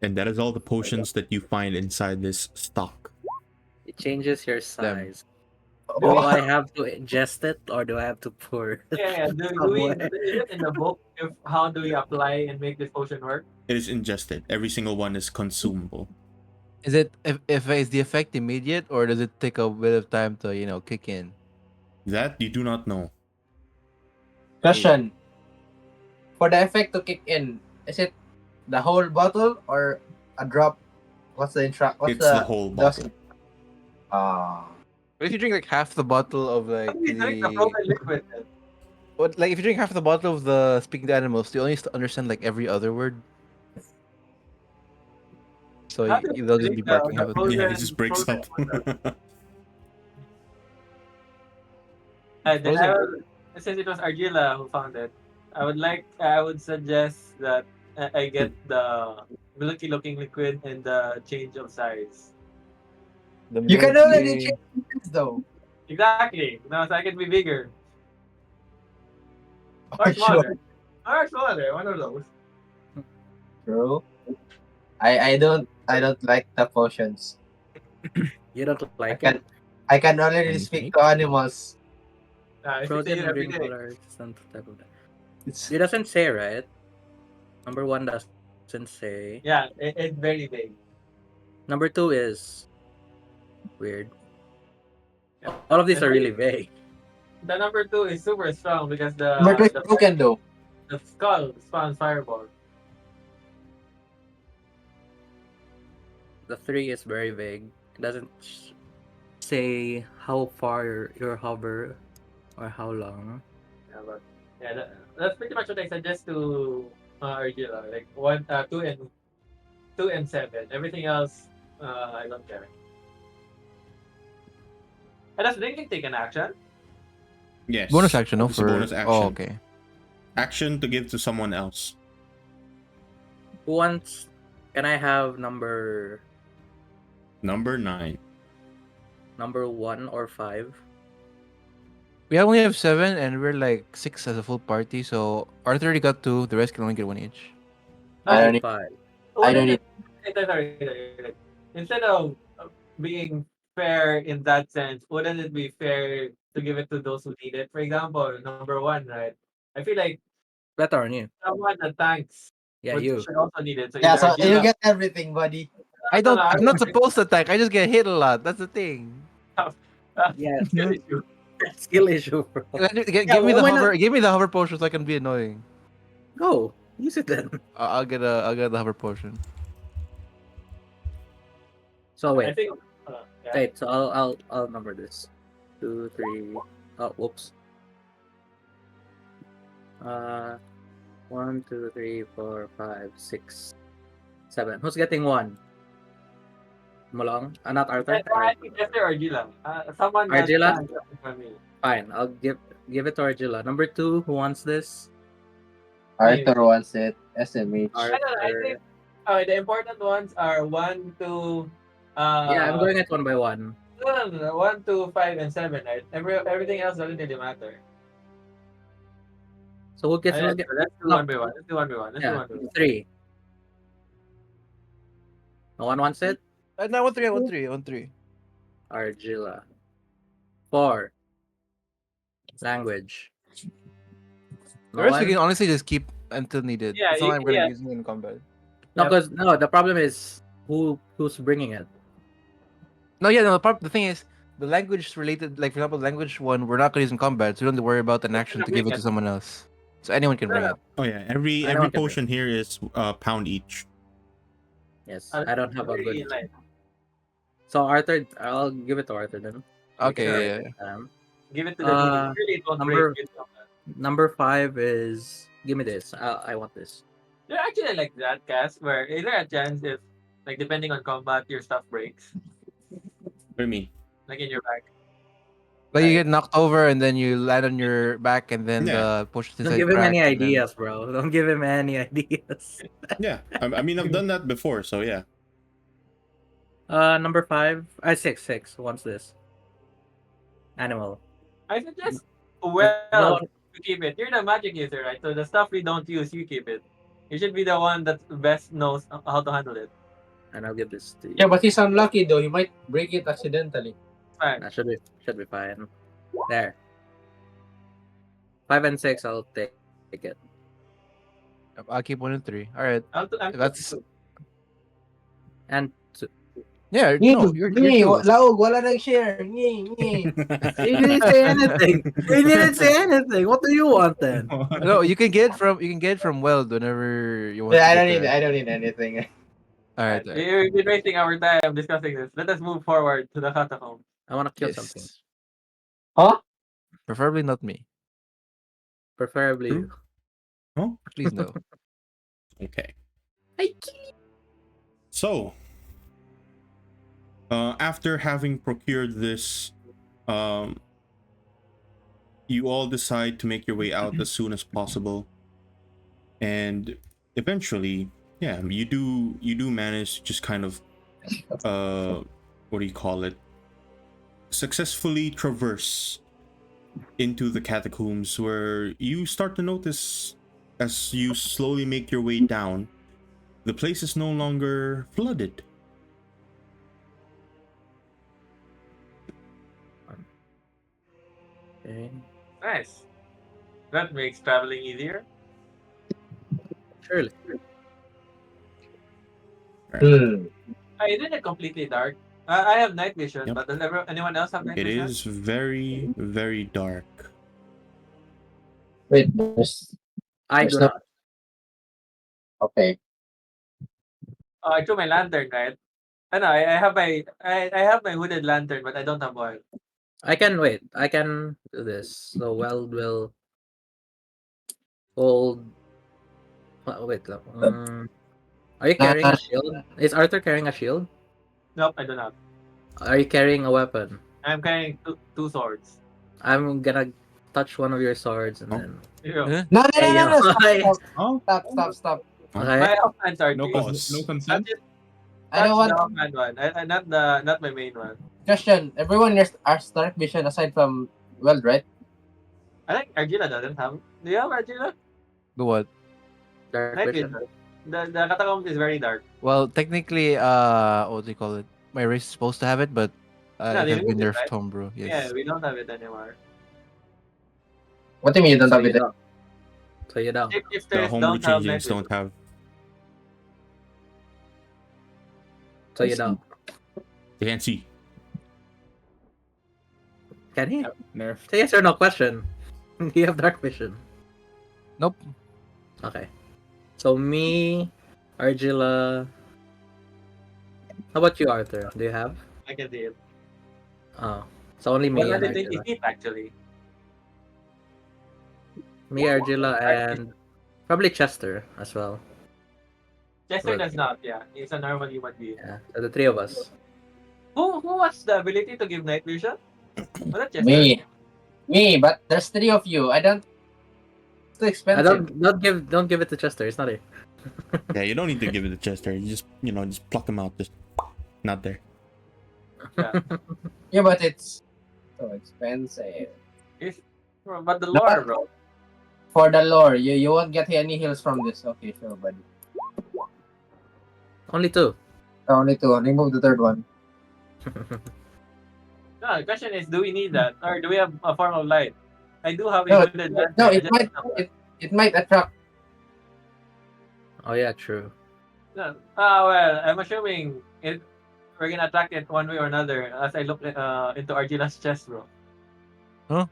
And that is all the potions that you find inside this stock. It changes your size. Do Oh, I have to ingest it or do I have to pour? yeah. Is it in the book? How do we apply and make this potion work? It is ingested. Every single one is consumable. Is it if is the effect immediate or does it take a bit of time to kick in? That you do not know. question. For the effect to kick in, is it the whole bottle or a drop? What's the It's the whole bottle. But if you drink like half the bottle of like We drink the the frozen liquid. Then. what, like if you drink half the bottle of the speaking to animals, you only understand like every other word. So How do they'll just drink be barking the half the time. Yeah, it just breaks frozen up. water? Then Frozen. since it was Argila who found it, I would suggest that I get the milky looking liquid and the change of size. You can already change this though. Exactly. No, so I can be bigger. Or Oh, smaller. Or smaller, one of those. True. I don't like the potions. You don't I like can it? I can already Can you speak make? to animals. If you say Frozen it or every green day. color, some type of that. It's It doesn't say, right? Number 1 doesn't say. Yeah, it's very big. Number 2 is weird. Yeah. All of these And are really vague. The number 2 is super strong because number two is broken though. the skull spawns fireball. The 3 is very vague. It doesn't say how far your hover or how long. Yeah, but that's pretty much what I suggest to Argila. Like 1, 2 and 7. Everything else, I don't care. And does drinking take an action? Yes. Bonus action, no? It's a bonus action. Oh, okay. Action to give to someone else. Who wants? Can I have number Number 9. 1 or 5? We only have 7 and we're like 6 as a full party, so Arthur already got 2, the rest can only get 1 each. I don't need- 5. I don't need- Sorry. Instead of being fair in that sense, wouldn't it be fair to give it to those who need it? For example, number 1, right? I feel like Better on you. someone that tanks Yeah, would, you. should also need it. So Yeah, either so you Argila- get everything, buddy. I'm not supposed to attack, I just get hit a lot. That's the thing. Yeah, skill issue. skill issue, bro. Give me the why not? hover, give me the hover potion so I can be annoying. Go. Use it then. I'll get the hover potion. So I wait, think. Yeah. wait. So I'll number this. 2, 3. Oh, whoops. 1, 2, 3, 4, 5, 6, 7. Who's getting 1? Molong? Not Arthur? I think Jester or Gila. Someone that Argila? for me. Fine, I'll give it to Argila. Number 2, who wants this? Arthur wants it. SMH. I don't know. I think the important ones are 1, 2. Yeah, I'm going at 1 by 1. No. 1, 2, 5, and 7. Right? Everything else doesn't really matter. So who gets Let's do no. 1 by 1. Let's do 1 by 1. Let's do Yeah, 1 by 1. 3. No one wants it? No, I want 3. I want 3. I want 3. Argila. 4. Language. The rest we can honestly just keep until needed. Yeah, It's not like I'm gonna yeah. be using it in combat. No, because the problem is who's bringing it. No, yeah, no. The thing is, the language related, like for example, language one, we're not gonna use in combat, so we don't have to worry about an action to give it to someone else. So anyone can bring it. Oh yeah, every I don't potion here is pound each. Yes, I don't have a Really, good. like, So Arthur, I'll give it to Arthur then. Okay, Sure. yeah. give it to the leader. Really, it won't number- break. Number 5 is give me this. I want this. They're actually like that, Cass, where is there a chance if, like, depending on combat, your stuff breaks? What do you mean? Like in your back. Like you get knocked over and then you land on your back and then Yeah. the push Don't give him any ideas, bro. Don't give him any ideas. Yeah, I mean I've done that before, so yeah. Number 5. 6 wants this. Animal. I suggest, No. you keep it. You're the magic user, right? So the stuff we don't use, you keep it. You should be the one that best knows how to handle it. And I'll give this to you. Yeah, but he's unlucky though. He might break it accidentally. Fine. That should be fine. There. 5 and 6, I'll take it. I'll keep 1 and 3. All right, that's And yeah. No, you're two. Laog, wala nag-share. Nye. you didn't say anything. You didn't say anything. What do you want then? No, you can get from Weld whenever you want. Yeah, I to don't get need. there. I don't need anything. All right. We've been wasting our time discussing this. Let us move forward to the catacomb. I want to kill Yes. something. Huh? Preferably not me. Preferably True. you. Oh, Please no. okay. So, after having procured this, you all decide to make your way out as soon as possible, and eventually, yeah, you do manage to just kind of, what do you call it? Successfully traverse into the catacombs, where you start to notice as you slowly make your way down, the place is no longer flooded. Okay. Nice. That makes traveling easier. Surely. Isn't it completely dark? I have night vision, Yep. but does anyone else have night It vision? is very, very dark. Wait, there's I There's do no- not. okay. I threw my lantern, right? I have I have my hooded lantern, but I don't have oil. I can wait. I can do this. So Weld will hold. Wait. Are you carrying a shield? Is Arthur carrying a shield? Nope, I do not. Are you carrying a weapon? I'm carrying two swords. I'm gonna touch one of your swords and Oh. then. Here you go. Huh? No, Hey, yo. Stop. Okay. My offhand are No, these. no consent. I don't want the offhand one. Not my main one. question. Everyone has dark vision aside from Weld, right? I think Argila doesn't have. Do you have Argila? The what? Dark Night vision. vision. The catacomb is very dark. Well, technically, what do you call it? My race is supposed to have it, but Yeah, it they has been removed it, nerfed, right? homebrew. Yeah, Yes. we don't have it anymore. What do you mean you don't So have you it? don't. So you don't. The Shifters homebrew don't have night changelings vision. don't have. So you don't. They can't see. Can he? Nerf. Say yes or no question. Do you have dark vision? Nope. Okay. So me, Argilla. How about you, Arthur? Do you have? I can see it. Oh, so only me and 120 Argilla. feet actually. Me, Argilla, and probably Chester as well. Chester Right. does not. Yeah, he's a normal human being. Yeah, so the three of us. Who has the ability to give night vision? Was that Chester? Me, but there's three of you. I don't. It's too I expensive. don't give it to Chester. It's not here. Yeah, you don't need to give it to Chester. You just just pluck him out. Just not there. Yeah, but it's so expensive. But the lore, bro. For the lore, you won't get any heals from this. Okay, sure, buddy. Only two. Only two. Remove the third one. No, the question is, do we need that, or do we have a form of light? I do have a No, good no, advantage. it might attract. Oh yeah, true. No. Well, I'm assuming we're gonna attack it one way or another. As I look into Argilla's chest, bro. Huh?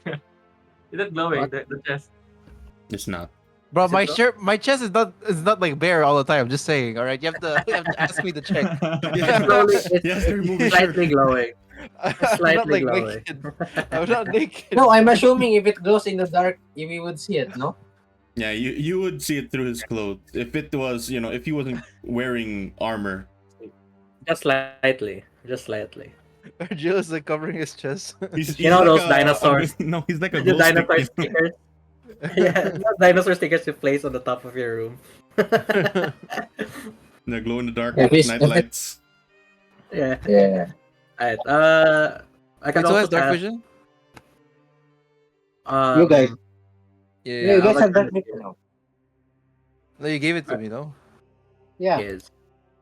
Is it glowing? The chest. It's not. Bro, Is it my chest is not like bare all the time. Just saying, all right. You have to ask me to check. Yes, remove It's your shirt. slightly glowing. I'm not Slightly like glowing. naked. I'm not naked. No, I'm assuming if it glows in the dark, we would see it. No. Yeah, you would see it through his clothes. If it was, if he wasn't wearing armor. Just slightly. Just slightly. Argilla's like covering his chest. He's You know like those dinosaurs? No, he's like a The glow dinosaur stick. stickers. Yeah, those dinosaur stickers you place on the top of your room. The glow in the dark If it's- night if it- lights. Yeah. Yeah. Alright. I can Wait, so also has dark cast, vision? You guys. Yeah. You guys I'll have let that you- vision now. No, you gave it to me, no? Yeah. Yes.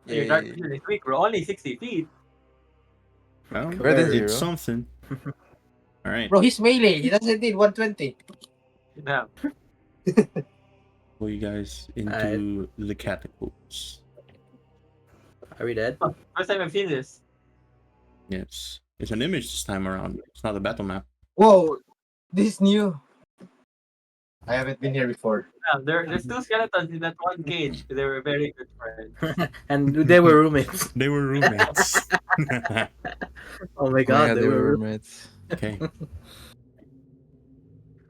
Your dark vision is weak, bro. Only 60 feet. Well, Better than it's zero. something. All right. Bro, he's melee. He doesn't need 120. Yeah. Pull you guys into the catacombs. Are we dead? First time I've seen this. Yes. It's an image this time around. It's not a battle map. Whoa, this is new. I haven't been here before. Yeah, there's two skeletons in that one cage. They were very good friends. And they were roommates. They were roommates. Oh my Yeah, god, they were roommates. Okay.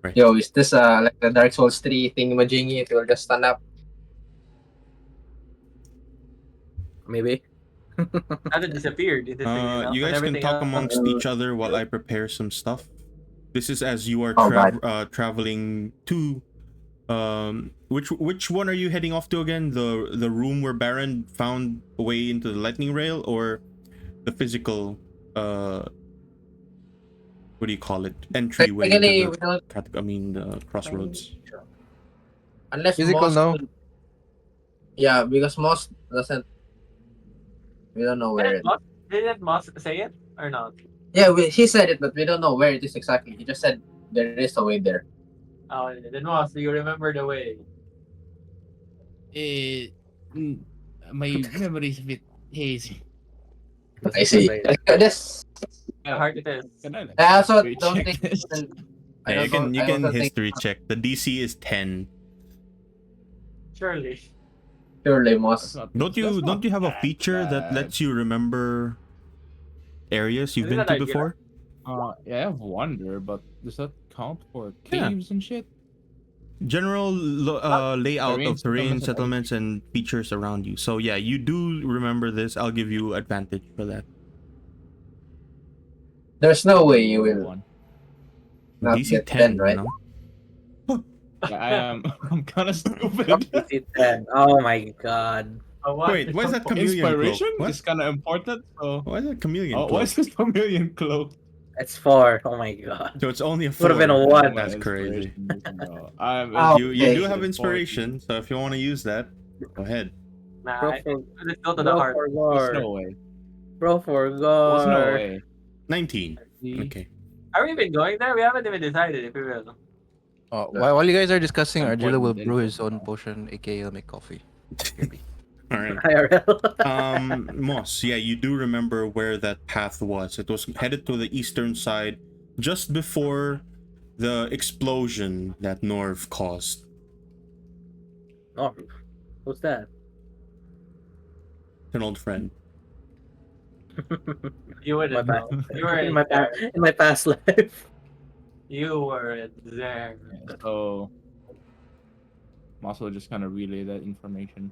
Right. Yo, is this like the Dark Souls 3 thingamajiggy? It will just stand up. Maybe. Now it disappeared. It disappeared, You and guys can everything talk else- amongst each other while I prepare some stuff. This is as you are Oh, God. traveling to. Which one are you heading off to again? The room where Baron found a way into the lightning rail, or the physical what do you call it? Entryway Technically, into we don't, the crossroads. unless Physical, most. no. Yeah, because most doesn't. We don't know where it. Didn't Moss say it or not? Yeah, he said it, but we don't know where it is exactly. He just said there is a way there. Oh, then Moss, do you remember the way? My memory is a bit hazy. I see. This. How hard it is. Can I, like, I also recheck don't think. this? I Yeah, don't you know- I can also think history check. The DC is 10. Surely. Surely, That's Moss. not- Don't you that's not have a that feature that bad. lets you remember areas you've Isn't been that to idea? before? Yeah, I have wonder, but does that count for Yeah. caves and shit? General layout Terrain, of terrain, settlements, and settlements, and features around you. So yeah, you do remember this. I'll give you advantage for that. There's no way you will One. not DC get 10, 10, right? no? Yeah, I am. I'm kind of stupid. DC 10. Oh my god. Wait, why is that chameleon Inspiration cloak? What? is kind of important. So, Why is that chameleon oh, cloak? why is this chameleon cloak? It's 4. Oh my god. So it's only a Would've 4. been a 1. That's My crazy. inspiration is, I'm Oh, You okay. do have inspiration, so if you want to use that, go ahead. Nah, Bro, let's go to the heart. for There's gore. no way. Bro, for There's gore. no way. 19. See? Okay. Are we even going there? We haven't even decided if we will. While you guys are discussing, Important Argilla will info. brew his own potion, aka he'll make coffee. All right. IRL. Moss, yeah, you do remember where that path was. It was headed to the eastern side just before the explosion that Norv caused. Oh, Who's that? An old friend. You My wouldn't bad. know. You were in in my there. in my past life. You were there. Yeah, so Moss will just kind of relay that information.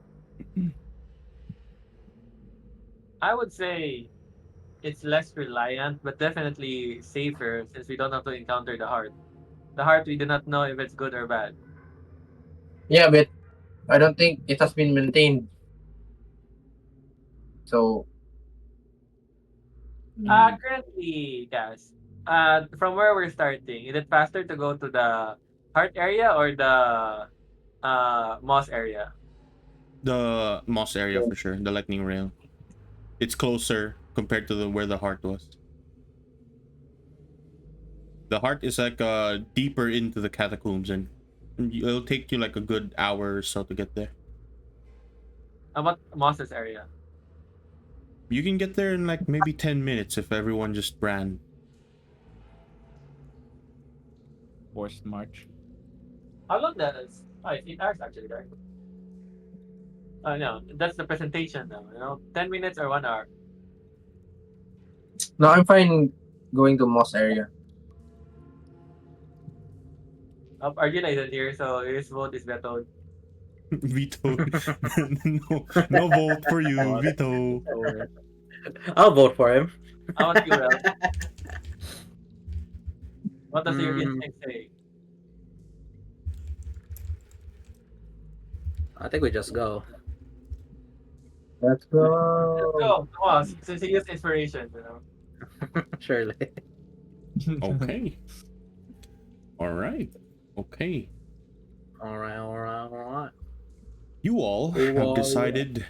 I would say it's less reliant, but definitely safer since we don't have to encounter the heart. The heart, we do not know if it's good or bad. Yeah, but I don't think it has been maintained. So Currently, guys, from where we're starting, is it faster to go to the heart area or the moss area? The moss area for sure. The lightning rail. It's closer compared to where the heart was. The heart is like deeper into the catacombs, and it'll take you like a good hour or so to get there. How about moss's area? You can get there in like maybe 10 minutes if everyone just ran. Forced march. How long does? Oh, it's 8 hours actually, right? Oh no, that's the presentation now. 10 minutes or 1 hour. no, I'm fine going to Moss area. Arjuna isn't here, so his vote is vetoed. Veto. No vote for you, What? veto. So, I'll vote for him. How about you, Ralph? What does your Mm. instinct say? I think we just go. Let's Let's go. go, moss. Since he used inspiration. Surely. Okay. All right. Okay. Alright. You all Oh, have yeah. decided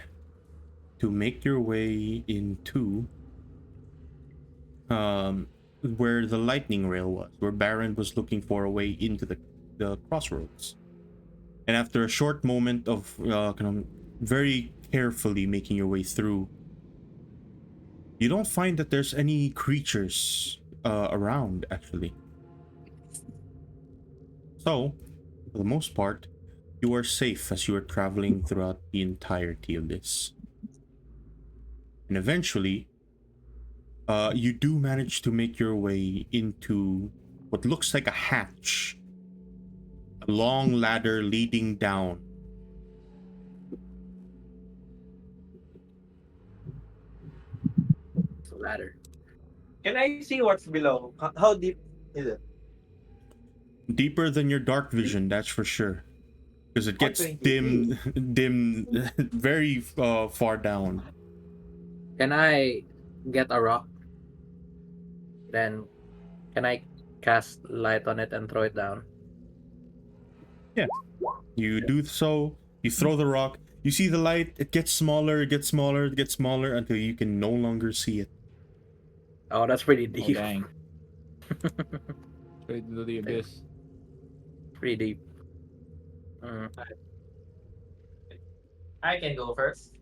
to make your way into where the lightning rail was, where Baron was looking for a way into the crossroads. And after a short moment of kind of very carefully making your way through, you don't find that there's any creatures around, actually. So, for the most part, you are safe as you are traveling throughout the entirety of this. And eventually, you do manage to make your way into what looks like a hatch. A long ladder leading down. It's a ladder. Can I see what's below? How deep is it? Deeper than your dark vision, that's for sure. Because it gets 120. dim very far down. Can I get a rock? Then can I cast light on it and throw it down? You do so, you throw the rock, you see the light, it gets smaller, it gets smaller, it gets smaller until you can no longer see it. Oh, that's pretty oh, deep. dang. Straight into the abyss. Pretty deep. I can go first.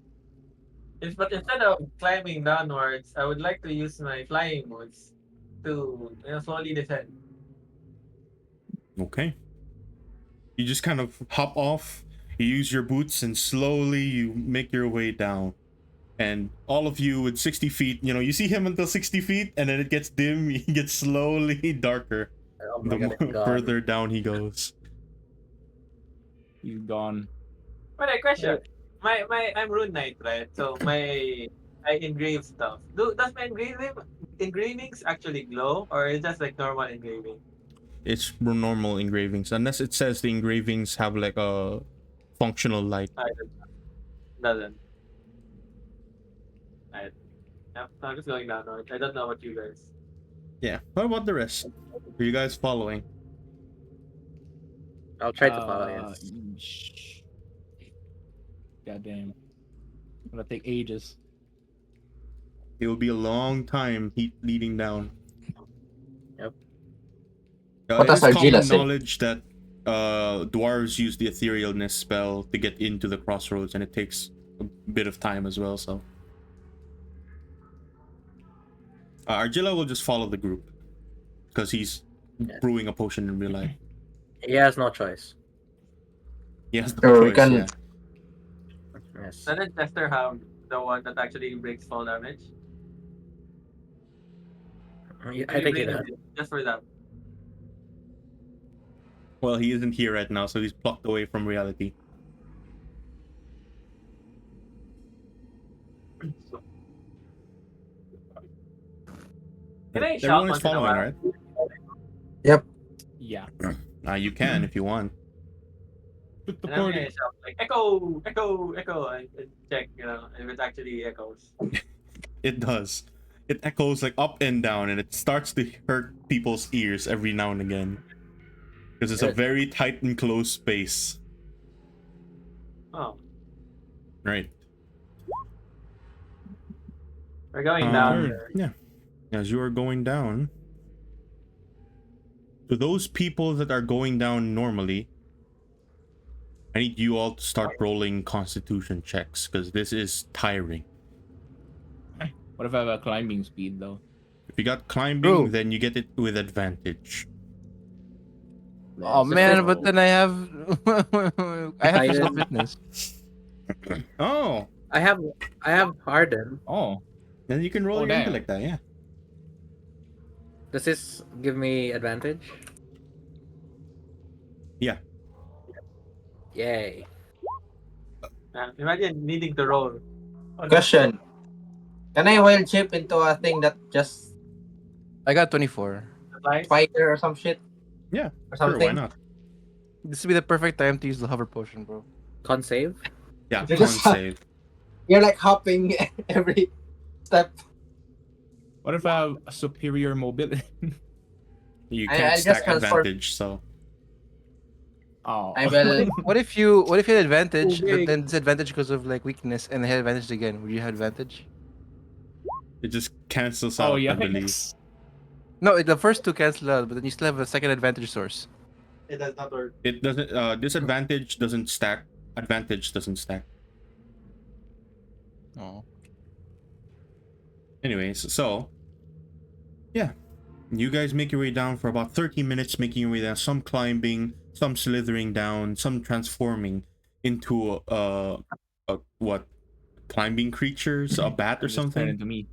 But instead of climbing downwards, I would like to use my flying moves to slowly descend. Okay. You just kind of hop off, you use your boots, and slowly you make your way down. And all of you with 60 feet, you see him until 60 feet, and then it gets dim, he gets slowly darker Oh the my god, it's more gone. further down he goes. He's gone. But a question. I'm Rune Knight, right? So I engrave stuff. Does my engravings actually glow, or is it just like normal engraving? It's normal engravings, unless it says the engravings have like a functional light. It doesn't. Right. Yep, I'm just going down. I don't know about you guys. Yeah. What about the rest? Are you guys following? I'll try to follow you. Yeesh. Goddamn. Gonna take ages. It will be a long time leading down. Yep. What It does is Argila common say? knowledge that dwarves use the etherealness spell to get into the crossroads, and it takes a bit of time as well. So Argila will just follow the group because he's Yeah. brewing a potion in real life. He has no choice. He has no Sure, we choice, can- yeah. Yes. Doesn't Chester have the one that actually breaks fall damage? I think it Bring does. it just for that. Well, he isn't here right now, so he's plucked away from reality. So, can I shop Everyone is once in a following, while? right? Yeah. You can if you want. Put the And I'm party. gonna shout like echo, echo, echo, and check, if it actually echoes. It does. It echoes like up and down, and it starts to hurt people's ears every now and again. Because it's a Good. very tight and closed space. Oh, Right. we're going down. Yeah. As you are going down, to those people that are going down normally, I need you all to start rolling constitution checks, because this is tiring. What if I have a climbing speed though? If you got climbing, True. then you get it with advantage. Oh The man, fifth- but then I have I have physical Titan. fitness. Oh, I have Harden. Oh, then you can roll Oh, your damn. intellect, that, yeah. Does this give me advantage? Yeah. Yay. Imagine needing to roll. Oh, Question. Can I wild chip into a thing that just I got 24. Flies? spider or some shit? Yeah, Or sure, something? why not? This would be the perfect time to use the hover potion, bro. Con save? Yeah, You're con just- save. You're like hopping every step. what if I have a superior mobility? You I can't just stack transfer- advantage, so Oh. I will. What if you had advantage, Too but big. then disadvantage because of like weakness, and I had advantage again? Would you have advantage? it just cancels Oh out, yeah. I believe. No, the first two cancel out, but then you still have a second advantage source. It does not work. It doesn't, disadvantage doesn't stack, advantage doesn't stack. Oh. Anyways, so yeah, you guys make your way down for about 30 minutes, making your way down, some climbing, some slithering down, some transforming into what, climbing creatures, a bat or Just turn something. into me.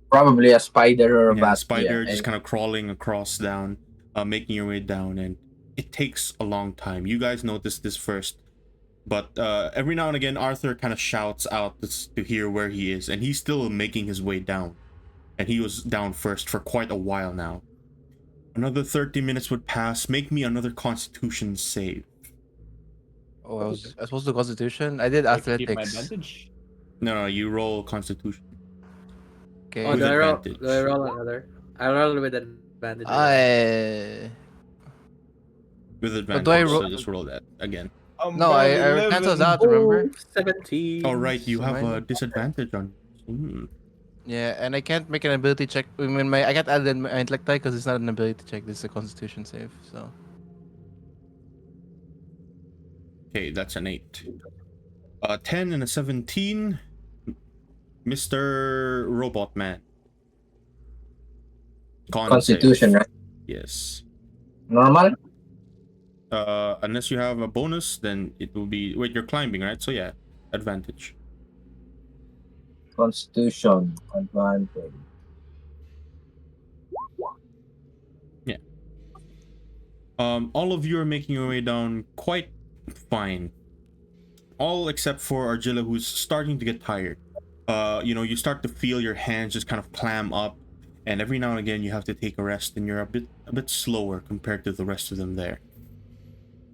Probably a spider or a Yeah, bat. spider yeah. just kind of crawling across down, making your way down, and it takes a long time. You guys notice this first, but every now and again Arthur kind of shouts out to hear where he is, and he's still making his way down, and he was down first for quite a while now. Another 30 minutes would pass. Make me another constitution save. Oh, I was supposed to do constitution. I did I can keep my athletics. advantage. No, you roll constitution. Okay. Oh, With do advantage. I roll another? I roll with advantage. With advantage, do I so roll- just roll that again. No, I cancels out. Remember? 17. Oh right, you So have a mine- disadvantage on. Yeah, and I can't make an ability check. I mean, I can't add in my intellect because it's not an ability check. This is a constitution save. So Okay, that's an 8. 10 and a 17. Mr. Robot Man. Con Constitution, save. right? Yes. Normal? Unless you have a bonus, then it will be. Wait, you're climbing, right? So yeah, advantage. Constitution. Advantage. All of you are making your way down quite fine. All except for Argilla, who's starting to get tired. You start to feel your hands just kind of clam up, and every now and again you have to take a rest, and you're a bit slower compared to the rest of them there.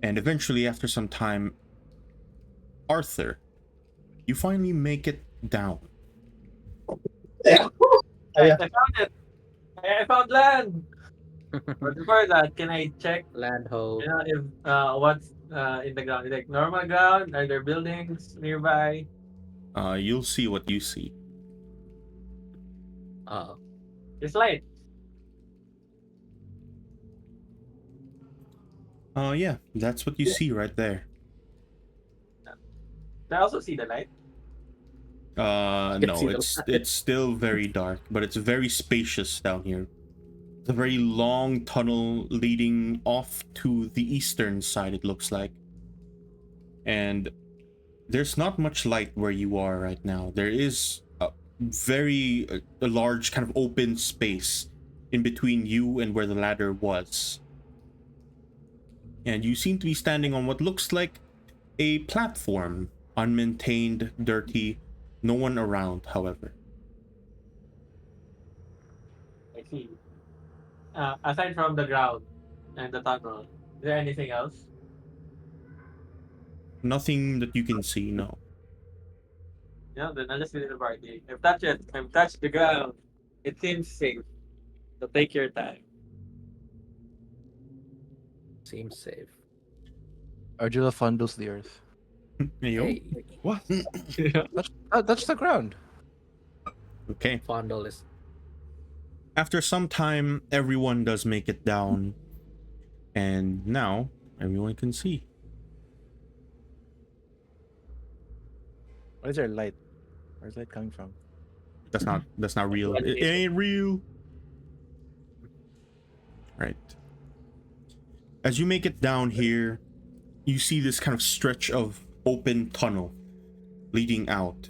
And eventually, after some time, Arthur, you finally make it down. I found it. I found land. But before that, can I check? Land ho. If what's in the ground? Like normal ground? Are there buildings nearby? You'll see what you see. Oh. It's light. Yeah, that's what you see right there. I also see the light. No, see the it's still very dark, but it's very spacious down here. It's a very long tunnel leading off to the eastern side, it looks like. And there's not much light where you are right now. There is a large kind of open space in between you and where the ladder was. And you seem to be standing on what looks like a platform, unmaintained, dirty, no one around, however. I see. Aside from the ground and the tunnel, is there anything else? Nothing that you can see, no. Yeah, then I'll just leave the party. I've touched the ground. It seems safe. So take your time. Seems safe. Argilla fondles the earth. Yo. Hey, What? That's the ground. Okay. fondle is After some time, everyone does make it down. And now, everyone can see. Why is there light? Where's light coming from? That's not real. It ain't real. Right. As you make it down here, you see this kind of stretch of open tunnel leading out.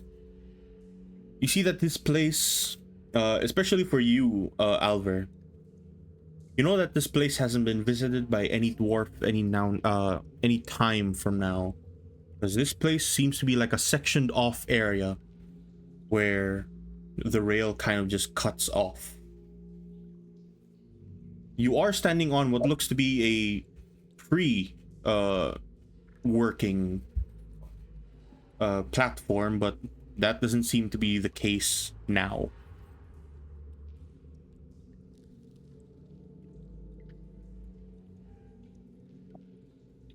You see that this place, especially for you, Alver, you know that this place hasn't been visited by any dwarf any time from now, because this place seems to be like a sectioned off area where the rail kind of just cuts off. You are standing on what looks to be a working platform, but that doesn't seem to be the case now.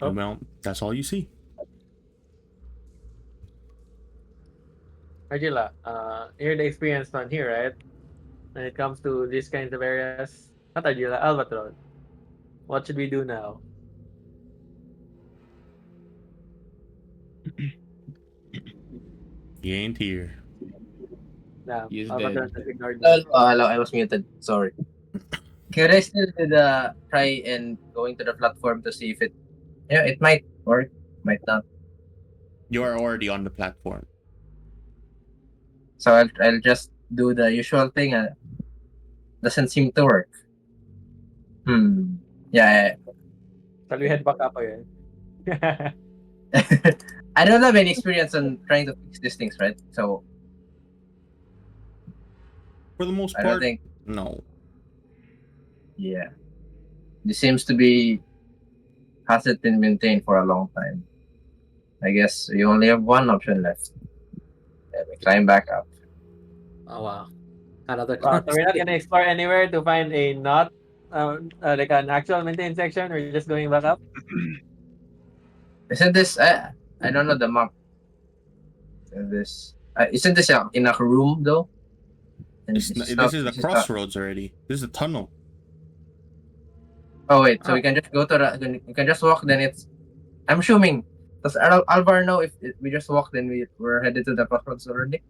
Oh. Well, that's all you see. Argilla, you're the experienced one here, right? When it comes to these kinds of areas. Not Argilla, Albatron. What should we do now? He ain't here. Now, He's Albatron dead. has ignored me. Hello, I was muted. Sorry. Could I still do the try and going to the platform to see if it, yeah, it might work, might not. You are already on the platform. So I'll just do the usual thing. Doesn't seem to work. Yeah. Shall we head back up again? I don't have any experience on trying to fix these things, right? So For the most I don't part, think. no. Yeah. This seems to be hasn't been maintained for a long time. I guess we only have one option left. Let me climb back up. oh wow. Another So we're not conversation. gonna explore anywhere to find a not like an actual maintained section. We're just going back up. Isn't this? I don't know the map. Isn't this in a room though? And This is the crossroads already. This is a tunnel. Oh wait, so we can just go to the. We can just walk. Then it's. I'm assuming. Does Alvar know if we just walk? Then we're headed to the crossroads already,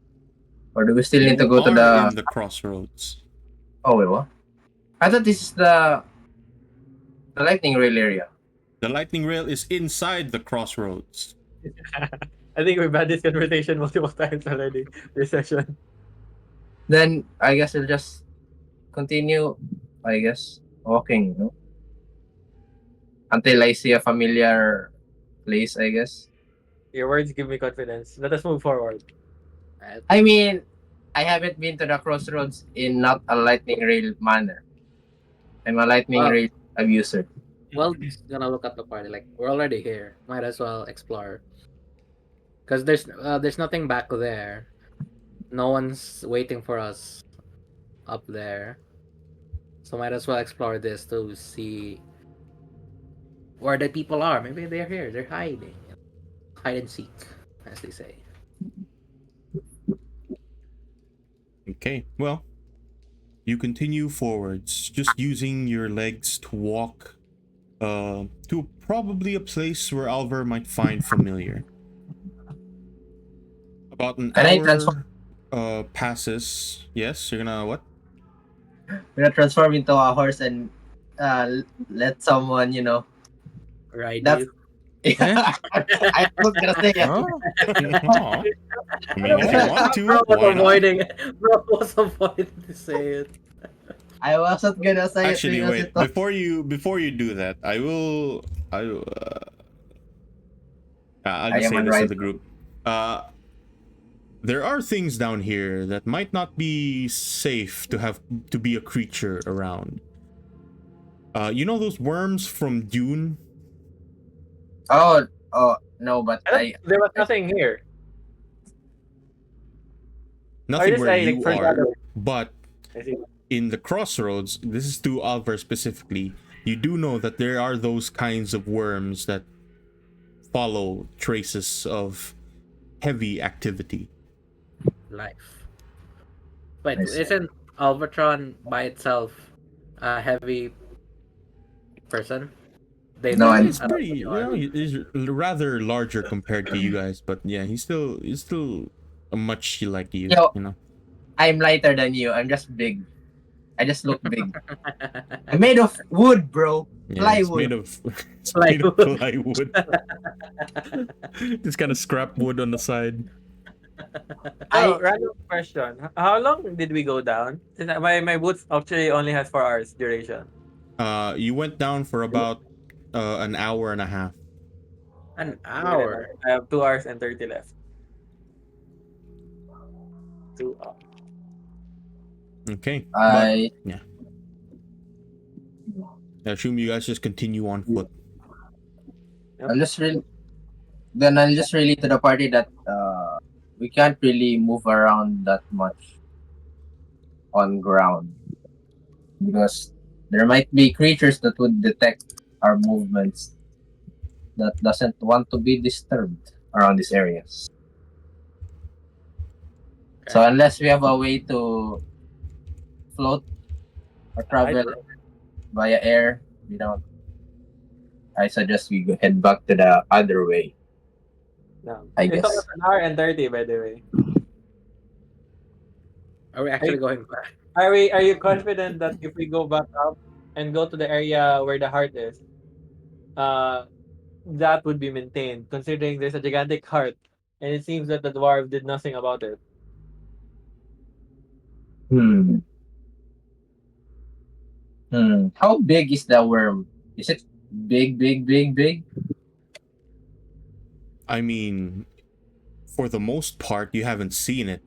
or do we still need to You go to are the? in the crossroads. Oh wait, what? I thought this is the lightning rail area. The lightning rail is inside the crossroads. I think we've had this conversation multiple times already this session. Then I guess we'll just continue. I guess walking, no? Until I see a familiar place. I guess. Your words give me confidence. Let us move forward. I mean, I haven't been to the crossroads in not a lightning rail manner. I'm a lightning Well- rail abuser. Well, just gonna look at the party. Like we're already here. Might as well explore. Cause there's nothing back there. No one's waiting for us up there. So might as well explore this to see where the people are. Maybe they're here. They're hiding. Hide and seek, as they say. Okay, well, you continue forwards, just using your legs to walk to probably a place where Alvar might find familiar. About an Can I transform? hour passes. Yes, you're gonna what? I'm gonna transform into a horse and let someone, Ride That's- you. I was gonna say it. Huh? Aw. I mean, if you want to, Bro was why not? avoiding. Bro was avoiding to say it. I wasn't gonna say Actually, it because wait. it was... Before you do that, I'll I just am say on this to right. the group. There are things down here that might not be safe to have to be a creature around. You know those worms from Dune? Oh, no, but There was nothing here. Nothing just where I like you forgot. are, but I see. in the crossroads, this is to Alvar specifically, you do know that there are those kinds of worms that follow traces of heavy activity. Life. Wait, I see. isn't Alvatron by itself a heavy person? They No, don't. He's pretty, you know, he's rather larger compared to you guys, but yeah, he's still much like you, Yo, you know. I'm lighter than you. I'm just big. I just look big. I'm made of wood, bro. Yeah, it's made Plywood. of it's made of Plywood. plywood. This kind of scrap wood on the side. Oh, random question. How long did we go down? Since my boots actually only has 4 hours duration. You went down for about an hour and a half. An hour. I have 2 hours and 30 left. 2 hours. Okay. I Yeah. I assume you guys just continue on foot. I'll just really to the party that we can't really move around that much on ground because there might be creatures that would detect our movements that doesn't want to be disturbed around these areas. So unless we have a way to float or travel via air, we don't. I suggest we go head back to the other way. No. I It's guess. almost an hour and 30 by the way. Are we actually going back? Are you confident that if we go back up and go to the area where the heart is, uh that would be maintained, considering there's a gigantic heart and it seems that the dwarf did nothing about it. Hmm. How big is the worm? Is it big, big, big, big? I mean, for the most part, you haven't seen it.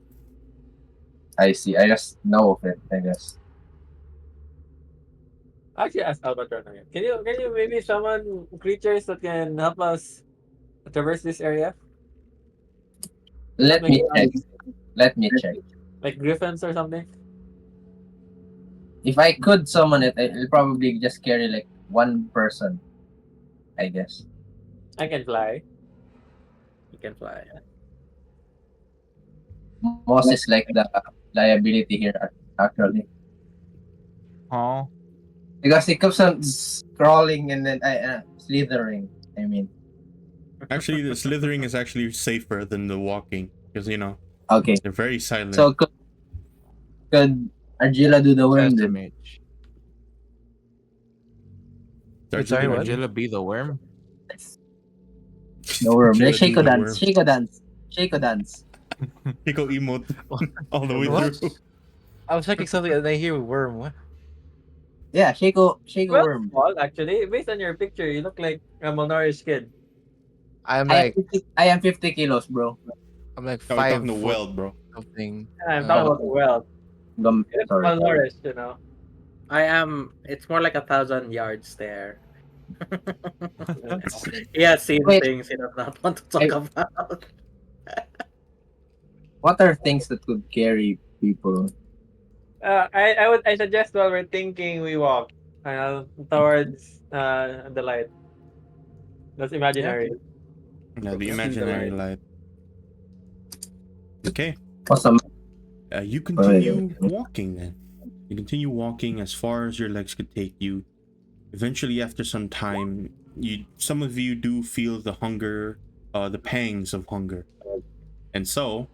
I see. I just know of it, I guess. Actually ask Albatron again. Can you maybe summon creatures that can help us traverse this area? Let Like, me check. Let me check. like griffins or something? If I could summon it, I'll probably just carry like one person, I guess. I can fly. You can fly. Moss is like the liability here, actually. Oh. Because it keeps on crawling and then slithering. I mean, Actually, the slithering is actually safer than the walking because you know okay. they're very silent. So could Argilla do the worm then? Mage. Starts Sorry, with would the- Angela be the worm? The worm. Argilla Let's do Shaco the dance. worm. Shaco dance. Shaco dance. Pico emote all the way What? through. I was checking something and I hear worm. What? Yeah, Shaco Well, worm. small actually. Based on your picture, you look like a malnourished kid. I'm I like am 50, I am 50 kilos, bro. I'm like Oh, we're 5 talking to foot Weld, bro. something. I'm talking about the well. It's Sorry. malnourished, you know. I am. It's more like 1,000 yards there. He has seen Wait. things he does not want to talk Hey. about. What are things that could carry people? I suggest while we're thinking we walk towards the light. That's imaginary. Yeah, the Yeah. imaginary light. Okay. Awesome. You continue walking then. You continue walking as far as your legs could take you. Eventually, after some time, some of you do feel the hunger, the pangs of hunger. And so,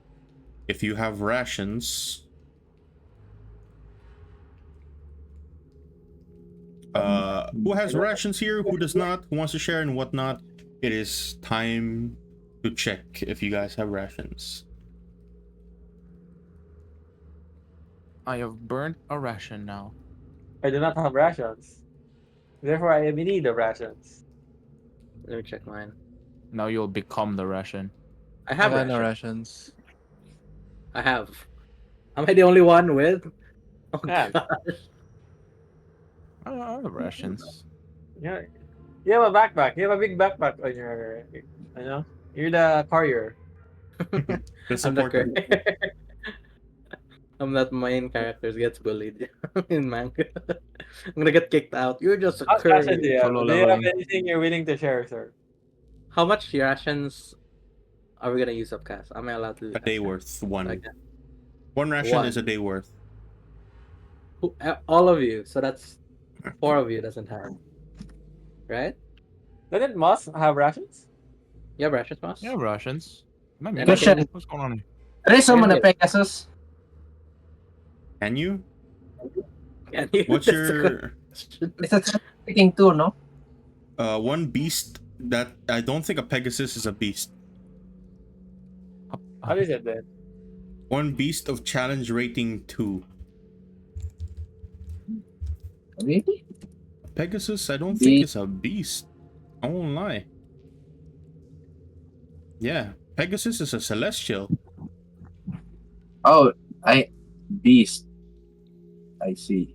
if you have rations, who has rations here? Who does not? Who wants to share and whatnot? It is time to check if you guys have rations. I have burnt a ration now. I do not have rations. Therefore, I am in need of rations. Let me check mine. Now you'll become the ration. I I have got no rations. rations. I have. Am I the only one with? Oh Yeah. gosh. I have rations. Yeah. You have a backpack. You have a big backpack on your. You know, you're the courier. The I'm the supporter. I'm not main character gets bullied in manga. I'm gonna get kicked out. You're just a How much rations do courier. you have? Solo Do you have leveling. anything you're willing to share, sir? How much rations are we gonna use up, Cass? Am I allowed to do A that? day worth. One. Like One ration One. is a day worth. all of you. So that's 4 of you doesn't have. Right? Doesn't Moss have rations? You have rations, boss? Yeah, rations. Am I Then I muted? Question. What's going on here? There is someone a Yeah. Pegasus. Can you? Can you? What's That's the your question. It's a speaking too, no? one beast that I don't think a Pegasus is a beast. What is it then? One beast of challenge rating 2. Really? Pegasus, I don't think it's a beast. I won't lie. Yeah, Pegasus is a celestial. Oh, beast. I see.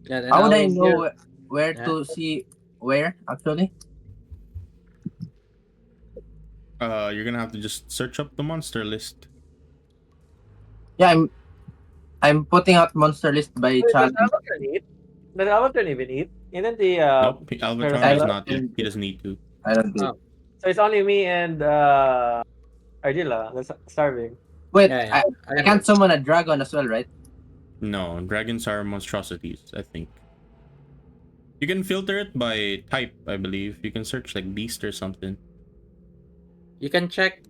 Yeah, then How would I I'll know give- where Yeah. to see where actually? You're gonna have to just search up the monster list. Yeah, I'm putting out monster list by Wait, does challenge. Albatron eat? Does Albatron even eat? Isn't the Nope, Albatron Parasite- does not eat. He doesn't need to. I don't think. Oh. So it's only me and Ardilla that's starving. Wait, Yeah, I can't summon a dragon as well, right? No, dragons are monstrosities, I think. You can filter it by type, I believe. You can search like beast or something. You can check.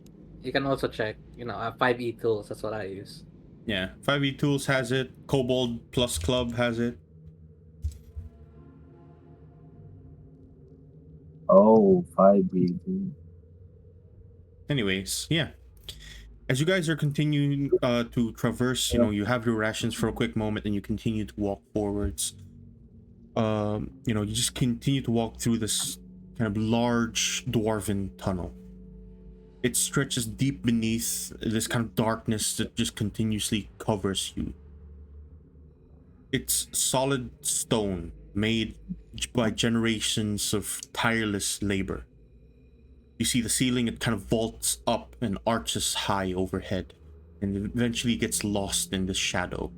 You can also check. 5E tools. That's what I use. Yeah, 5e Tools has it. Kobold Plus Club has it. Oh, 5B. Anyways, yeah. As you guys are continuing to traverse, you have your rations for a quick moment and you continue to walk forwards. You just continue to walk through this kind of large dwarven tunnel. It stretches deep beneath this kind of darkness that just continuously covers you. It's solid stone made by generations of tireless labor. You see the ceiling, it kind of vaults up and arches high overhead, and eventually gets lost in the shadow.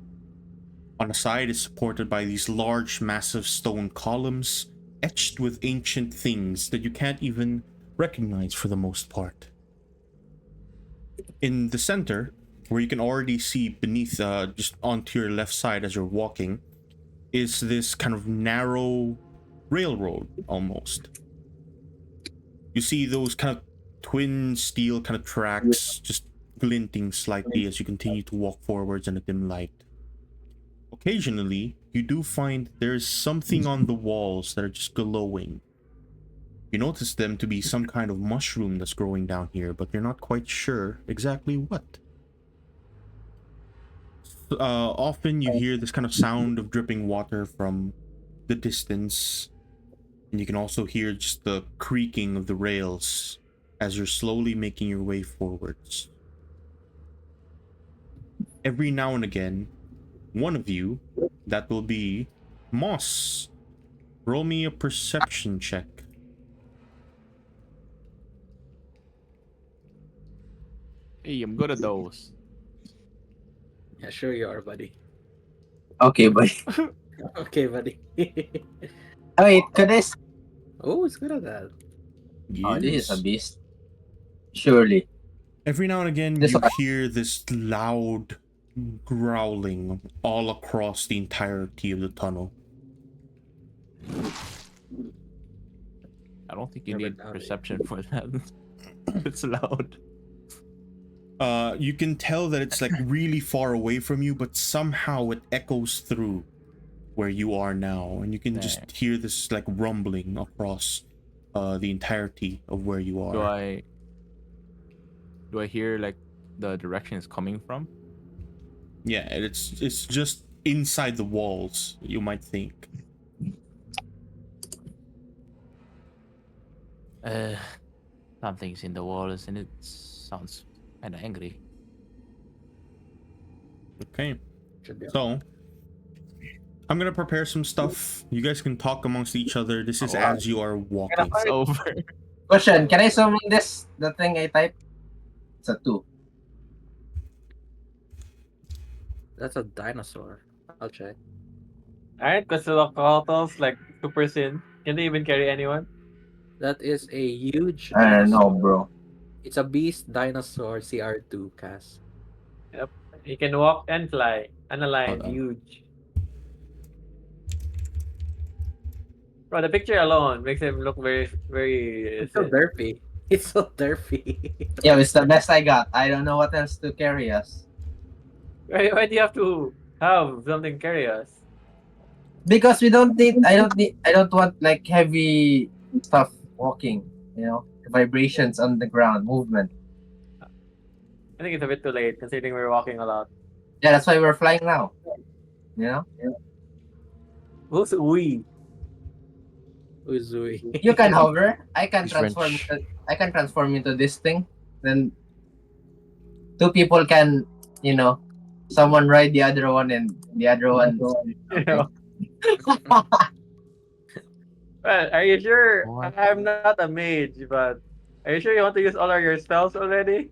On the side, it's supported by these large, massive stone columns, etched with ancient things that you can't even recognize for the most part. In the center, where you can already see beneath, just onto your left side as you're walking, is this kind of narrow railroad, almost. You see those kind of twin steel kind of tracks just glinting slightly as you continue to walk forwards in a dim light. Occasionally, you do find there's something on the walls that are just glowing. You notice them to be some kind of mushroom that's growing down here, but you're not quite sure exactly what. Often you hear this kind of sound of dripping water from the distance, and you can also hear just the creaking of the rails as you're slowly making your way forwards. Every now and again, one of you, that will be Moss, roll me a perception check. Hey, I'm good at those. Yeah, sure you are, buddy. Okay, buddy. Okay, buddy. Wait, could I? Oh, it's good at that. Oh, this is a Yes. beast. Surely. Every now and again, This you one. hear this loud growling all across the entirety of the tunnel. I don't think you Never need doubt it. perception for that. It's loud. You can tell that it's like really far away from you, but somehow it echoes through where you are now, and you can just hear this like rumbling across the entirety of where you Do are. I hear like the direction it's coming from? Yeah, and it's just inside the walls, you might think. Something's in the walls and it sounds kind of angry. Okay, Should be. so I'm gonna prepare some stuff. You guys can talk amongst each other. This is Oh, as you are walking. It's over. Question: can I summon this? The thing I type? It's a 2. That's a dinosaur. I'll check. Alright, Quetzalcoatl's like super sin. Can they even carry anyone? That is a huge I don't know, dinosaur. bro. It's a beast dinosaur CR2 cast. Yep. He can walk and fly. Unaligned, Uh-oh. huge. Bro, the picture alone makes him look very, very. It's so derpy. It's so derpy. Yeah, it's the best I got. I don't know what else to carry us. Why do you have to have something carry us? Because we don't need. I don't want like heavy stuff walking. You know, vibrations on the ground, movement. I think it's a bit too late considering we're walking a lot. Yeah, that's why we're flying now. You know, Who's we? Uzui. you can hover. I can He's transform. French. I can transform into this thing. Then 2 people can, you know, someone ride the other one and the other one. You know. Well, are you sure? What? I'm not a mage, but are you sure you want to use all of your spells already?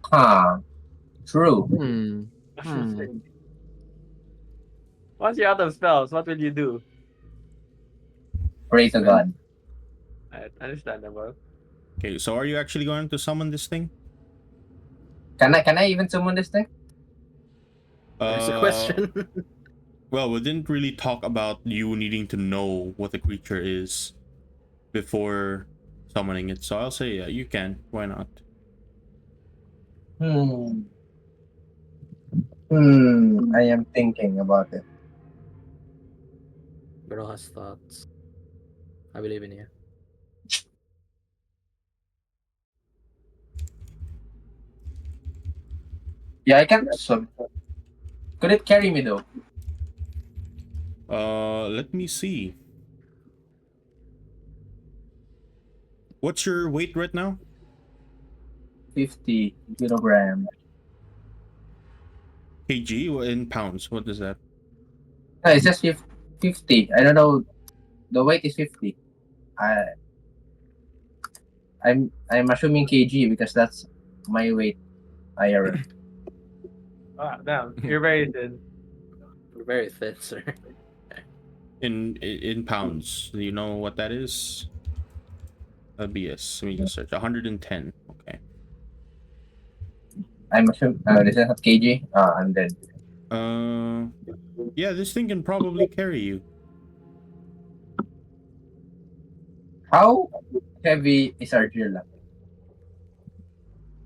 Huh. True. Once you're out of spells, what will you do? Pray to God. Understandable. Okay, so are you actually going to summon this thing? Can I even summon this thing? There's a question. Well, we didn't really talk about you needing to know what the creature is before summoning it, so I'll say yeah, you can. Why not? I am thinking about it. Bro has thoughts. I believe in you. Yeah, I can. So, could it carry me though? Let me see. What's your weight right now? 50 kilograms. kg or in pounds? What is that? No, it says 50. I don't know. The weight is 50. I'm assuming kg because that's my weight. IRL. Ah, damn. You're very thin. We're very thin, sir. In pounds. Do you know what that is? BS. Let me just search. 110. Okay. I'm assuming. This is not kg. I'm dead. Yeah, this thing can probably carry you. How heavy is Argilla?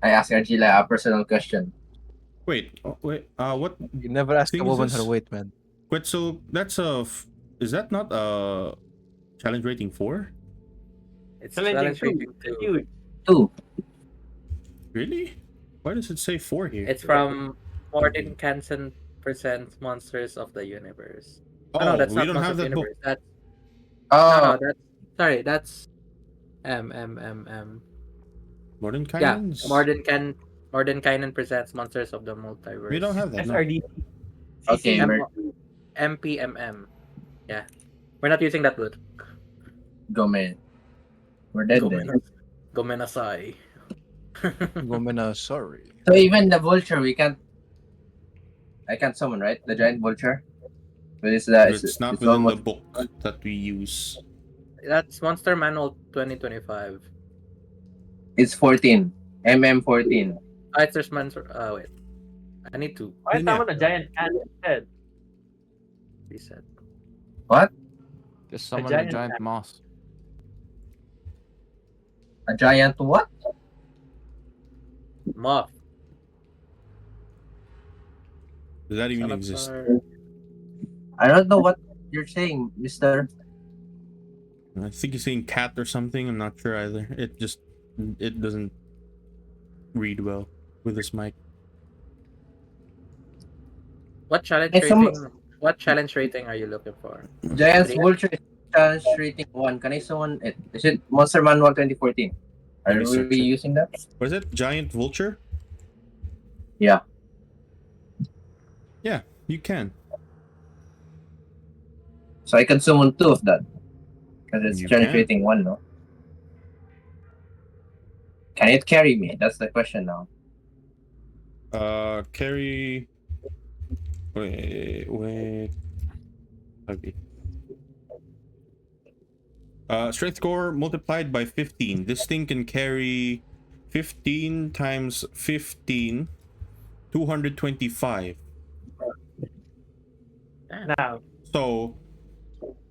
I asked Argilla a personal question. Wait, wait. What You never ask thing a is woman this? her weight, man. Quetzal, that's is that not a challenge rating 4? It's Challenging challenge rating two. 2. Huge. 2. Really? Why does it say 4 here? It's from more than Canson percent monsters of the universe. Oh, no, that's we not don't monsters have of the that book. universe. That's Oh, no, that's sorry. That's M. Modern Yeah, Cannons? more than Kainen presents monsters of the multiverse. We don't have that. No. SRD. okay. M- MPMM. Yeah, we're not using that book. Go man. We're dead then. Gomenasai. Woman, sorry. So even the vulture, I can't summon, right? The giant vulture. But It's not it's within the almost. book that we use. That's Monster Manual 2025. It's 14. 14. It's there's monster. Wait, I need to Why Then, yeah. summon a giant ant instead? reset. What? Just summon a giant giant moss. A giant what? Moth. Does that even Son of exist? Sar. I don't know what you're saying, Mister. I think he's saying cat or something. I'm not sure either. It doesn't read well with this mic. What challenge Hey, some- rating? What challenge rating are you looking for? Giants Three? Vulture is challenge rating 1. Can I summon it? Is it Monster Manual 2014? Let Are me we search it. using that? What is it? Giant vulture? Yeah. Yeah, you can. So I can summon 2 of that. Because it's You challenge can. rating 1, no? Can it carry me? That's the question now. Carry. Wait. Okay. Strength score multiplied by 15. This thing can carry 15 times 15, 225. Now, So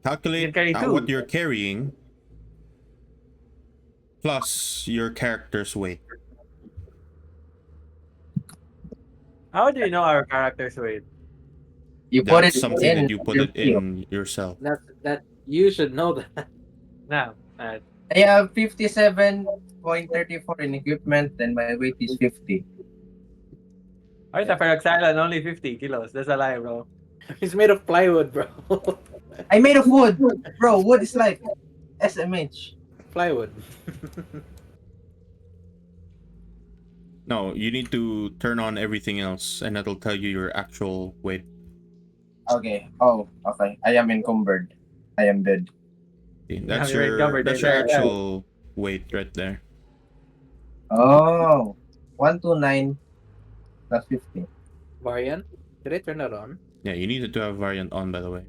calculate carry what 2. you're carrying plus your character's weight. How do you know our character's weight? You put That's it something in that you put your it field. in yourself. That you should know that. Now, I have 57.34 in equipment and my weight is 50. why is a Feroxylon only 50 kilos? That's a lie, bro. He's made of plywood, bro. I made of wood! Bro, wood is like SMH. Plywood. No, you need to turn on everything else and that'll tell you your actual weight. Okay. Oh, okay. I am encumbered. I am dead. See, Yeah, you're encumbered that's your there. actual weight right there. Oh. 129 plus 50. Variant? Did I turn that on? Yeah, you needed to have variant on, by the way.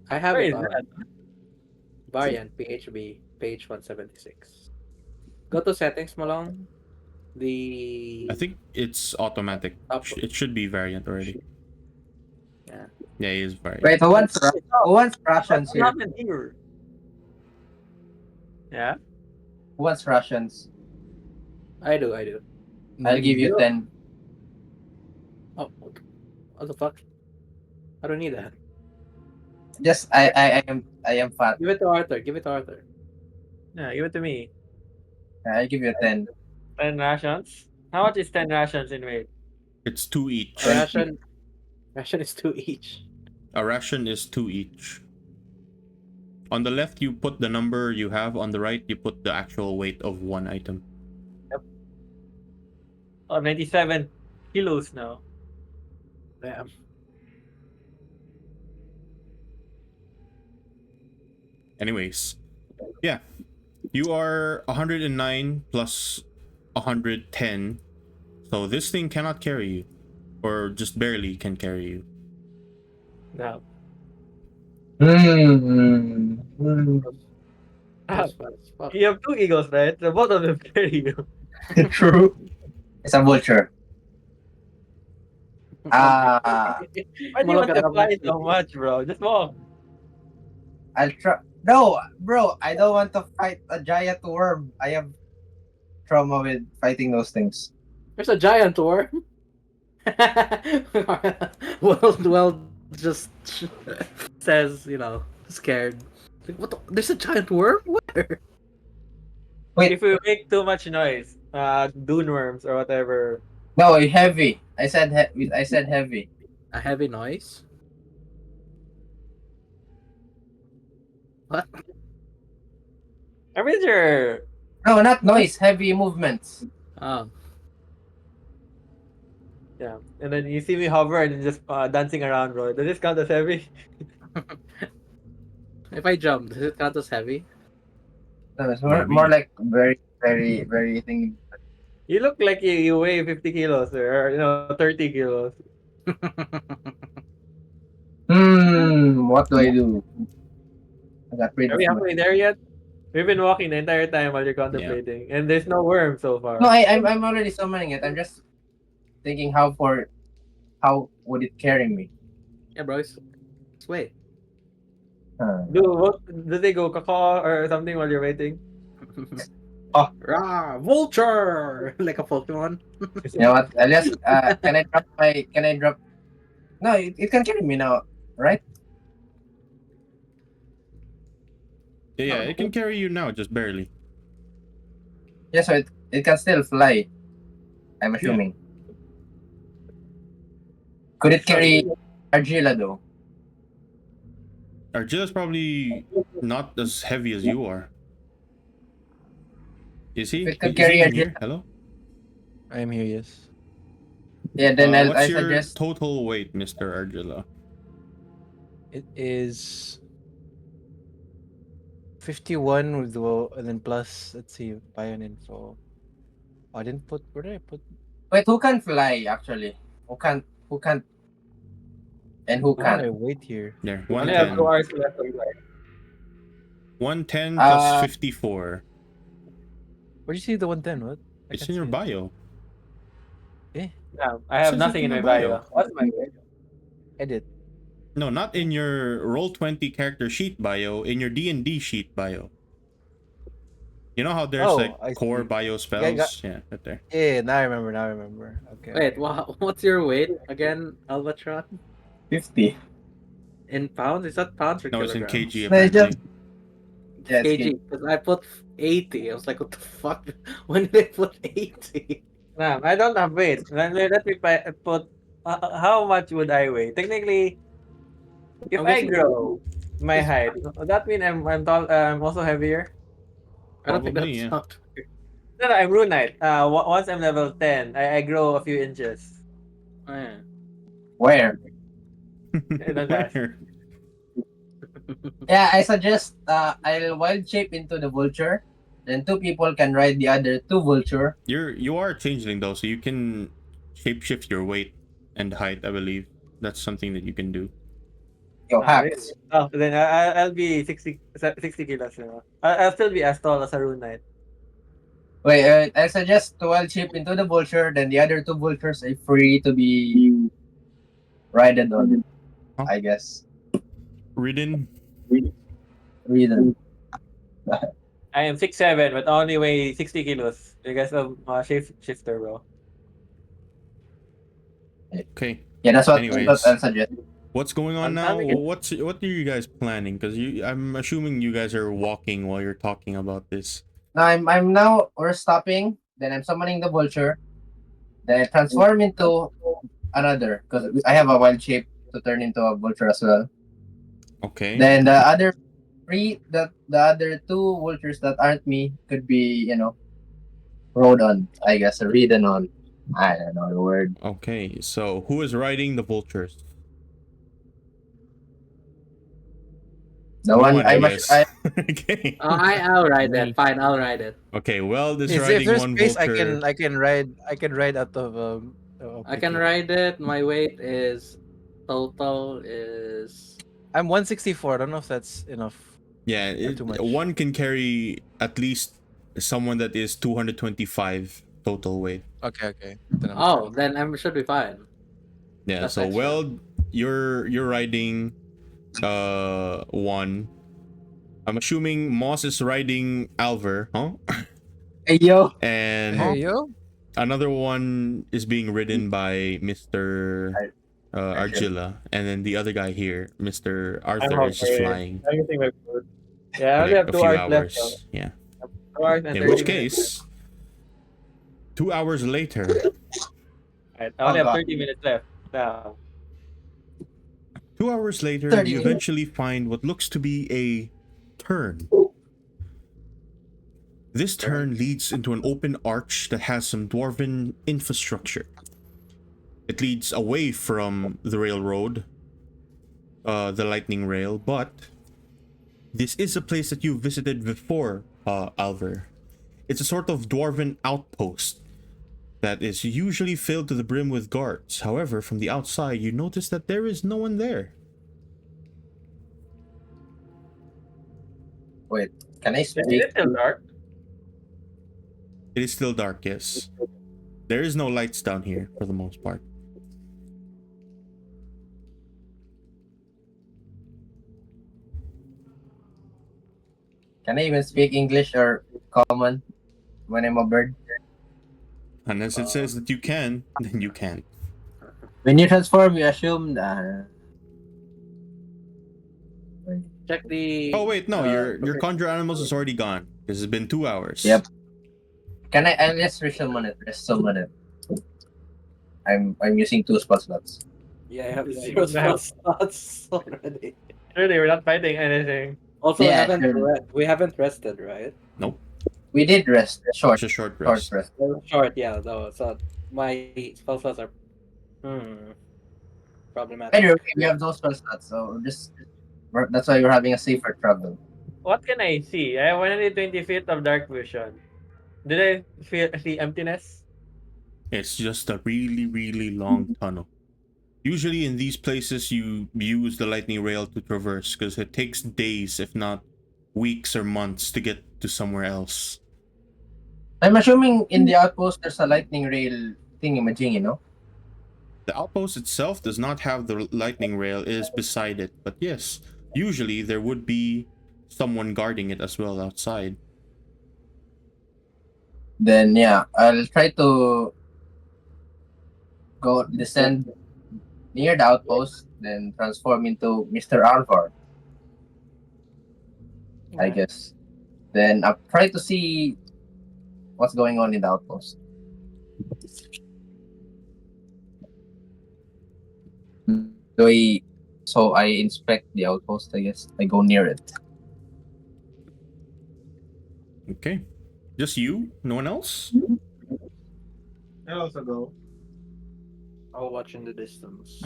I have Where it is on. that? Variant PHB page 176. Go to settings, Malong. I think it's automatic. Up. It should be variant already. Yeah. Yeah, it is variant. Wait, who wants rations What here? happened here? Yeah? Who wants rations? I do. I'll give you 10. Oh, what the fuck? I don't need that. Just I am fat. Give it to Arthur. Give it to Arthur. Yeah, give it to me. I'll give you 10. 10 rations? How much is 10 rations in weight? It's 2 each. A ration is 2 each. A ration is 2 each. On the left, you put the number you have. On the right, you put the actual weight of one item. Oh, 97 kilos now. Damn. Anyways, yeah. You are 109 plus 110. So this thing cannot carry you. Or just barely can carry you. No. Ah, Fuck. you have 2 eagles, right? So both of them carry you. True. It's a vulture. Why do you want to Malong, fly so much, bro? Just walk. I'll try. No, bro, I don't want to fight a giant worm. I have trauma with fighting those things. There's a giant worm. well, just says, scared. Like, what? There's a giant worm? Where? Wait. If we make too much noise, dune worms or whatever. No, heavy. I said heavy. A heavy noise? What? I'm pretty sure. No, not noise. Heavy movements. Oh. Yeah. And then you see me hover and then just dancing around, bro. Does this count as heavy? If I jump, does it count as heavy? No, it's Maybe. more like very, very, very thing. You look like you weigh 50 kilos or 30 kilos. What do I do? I got rid Are of we my... halfway there yet? We've been walking the entire time while you're contemplating, and there's no worm so far. No, I'm already summoning it. I'm just thinking how would it carry me? Yeah, bro. Wait. Do they go caw or something while you're waiting? Rah! Vulture! Like a Pokemon. You know what? I'll just can I drop? No, it can carry me now, right? Yeah, it can carry you now, just barely. Yeah, so it can still fly. I'm assuming. Could it carry Argila though? Argilla's probably not as heavy as you are. Is he? If it could Is carry he in Argila, here? Hello? I am here, yes. yeah, then I What's your suggest total weight, Mr. Argilla? It is 51 with the and then plus, let's see, Bion info. Oh, I didn't put, where did I put? wait, who can fly actually? Who can't and who Where did I can't? wait here? There, We only have 2 110. hours left of life. 110 plus Uh, 54. Where'd you see the 110? What? I It's can't in your see it. bio. Yeah, I have Says nothing it in in my the bio. bio. What's my bio? Edit. No, not in your Roll20 character sheet bio, in your D&D sheet bio. You know how there's Oh, like I core see. bio spells? Yeah, right there. Yeah, now I remember. Okay. Wait, what's your weight again, Albatron? 50. In pounds? Is that pounds or No, it's in kilograms? kg No, it's apparently. Yeah, it's kg. Because I put 80. I was like, what the fuck? When did I put 80? Nah, I don't have weight. Let me put. How much would I weigh? Technically, if I'm I guessing grow my it's- height, does that mean I'm tall? I'm also heavier. I don't think Probably, that's yeah. not. No, no, I'm Rune Knight. Once I'm level 10, I grow a few inches. Oh, yeah. Where? Don't ask. Where? Yeah, I suggest I'll wild shape into the vulture. Then 2 people can ride the other 2 vulture. You are a changeling though, so you can shapeshift your weight and height, I believe. That's something that you can do. Yo, Really? hacks. Oh, then I'll be 60 kilos now. I'll still be as tall as a Rune Knight. Wait, I suggest to wild shape into the vulture. Then the other 2 vultures are free to be ridden on. Huh? I guess. Ridden? Reason. I am 6'7", but only weigh 60 kilos. You guys have shifter, bro. Okay. Yeah, that's what Anyways. I'll suggest. What's going on I'm now? planning it. What are you guys planning? Because I'm assuming you guys are walking while you're talking about this. Now I'm now we're stopping. Then I'm summoning the vulture. Then I transform into another because I have a wild shape to turn into a vulture as well. Okay. Then the other the other 2 vultures that aren't me could be rode on. I guess ridden on. I don't know the word. Okay. So who is riding the vultures? The No one I I'm guess. Okay. I'll ride it. Fine, I'll ride it. Okay. Well, this If riding there's one space, vulture. I can ride out of I can PT. ride it. My weight is total is I'm 164. I don't know if that's enough. Yeah, too much. one can carry at least someone that is 225 total weight. Okay. Then I'm oh, then I should be fine. Yeah, That's so extra. well, you're riding one. I'm assuming Moss is riding Alver, huh? Hey yo. And Hey yo. another one is being ridden by Mr. Argilla, and then the other guy here, Mr. Arthur, is just flying I'm using my food. Yeah, I for only like have a 2 few hours left. hours. Yeah. 2 hours and In 30 which minutes. case, 2 hours later, Right, I only Oh, have God. 30 minutes left. Now, 2 hours later, 30 you minutes. eventually find what looks to be a turn. This turn leads into an open arch that has some dwarven infrastructure. It leads away from the railroad, the lightning rail, but this is a place that you visited before, Alver. It's a sort of dwarven outpost that is usually filled to the brim with guards. However, from the outside, you notice that there is no one there. Wait, can I is speak? it still dark? It is still dark, yes. There is no lights down here for the most part. Can I even speak English or common when I'm a bird? Unless it says that you can, then you can. When you transform, you assume Check the. Oh wait, no, your professional- conjure animals is already gone because it's been 2 hours. Yep. Can I'll just resummon it. I'm using 2 spell slots. Yeah, I have Yeah, 0 you spell have- slots already. Really, we're not fighting anything. Also, Yeah, sure. we haven't rested, right? We did rest. Short. It's a short Short rest. rest. Short, yeah. Though, so my spell slots are problematic. Anyway, we have those spell slots, so that's why we're having a safer travel. What can I see? I have 120 feet of dark vision. Did I see emptiness? It's just a really, really long tunnel. Usually in these places, you use the lightning rail to traverse because it takes days, if not weeks or months, to get to somewhere else. I'm assuming in the outpost there's a lightning rail thingy-majingy, no? The outpost itself does not have the lightning rail, it is beside it. But yes, usually there would be someone guarding it as well outside. Then yeah, I'll try to go descend near the outpost, then transform into Mr. Alvar, I guess. Then I'll try to see what's going on in the outpost. So I inspect the outpost, I guess. I go near it. Okay. Just you? No one else? I also go. I'll watch in the distance.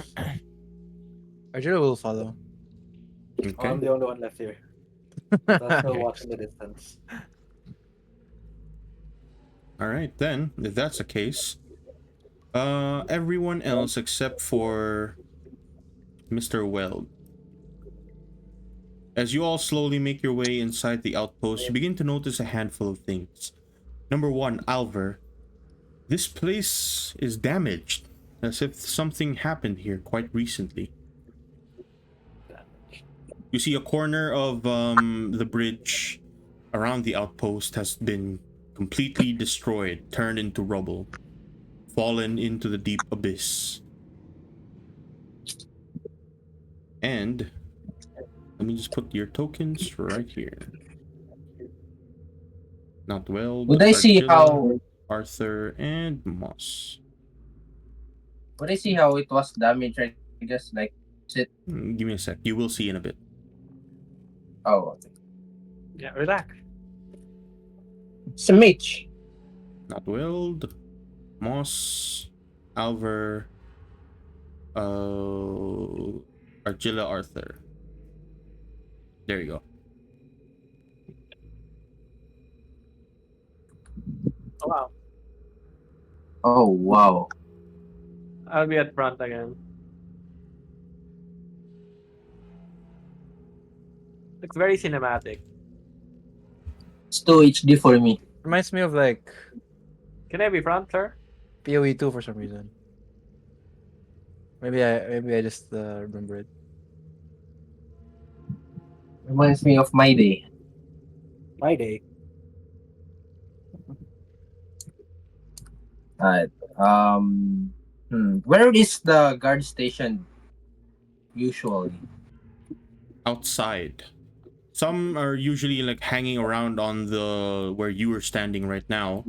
Arjuna will follow. Okay. I'm the only one left here. So I'll still Okay. watch in the distance. Alright, then, if that's the case, everyone else except for Mr. Weld. As you all slowly make your way inside the outpost, you begin to notice a handful of things. Number one, Alvar. This place is damaged, as if something happened here quite recently. You see a corner of the bridge around the outpost has been completely destroyed, turned into rubble, fallen into the deep abyss. And let me just put your tokens right here. Not well. Would I see how Arthur and Moss. it was damaged? I guess like Give me a sec. You will see in a bit. oh, Yeah, relax. it's a mage. Not Weld, Moss, Alvar, Argilla, Arthur. There you go. Oh, wow. Oh wow. I'll be at front again. Looks very cinematic. It's 2 HD for me. Reminds me of like Can I be front, sir? PoE 2 for some reason. Maybe I just remember it. Reminds me of my day. My day. Alright. Where is the guard station usually? Outside. Some are usually like hanging around on the where you are standing right now.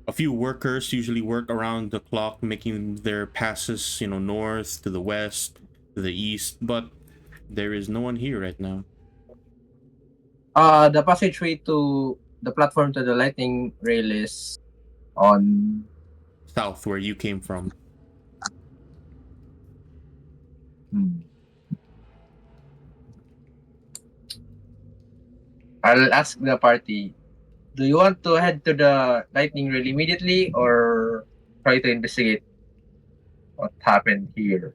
A few workers usually work around the clock, making their passes, north to the west, to the east, but there is no one here right now. The passageway to the platform to the lightning rail is on. South, where you came from. I'll ask the party. Do you want to head to the lightning rail immediately or try to investigate what happened here?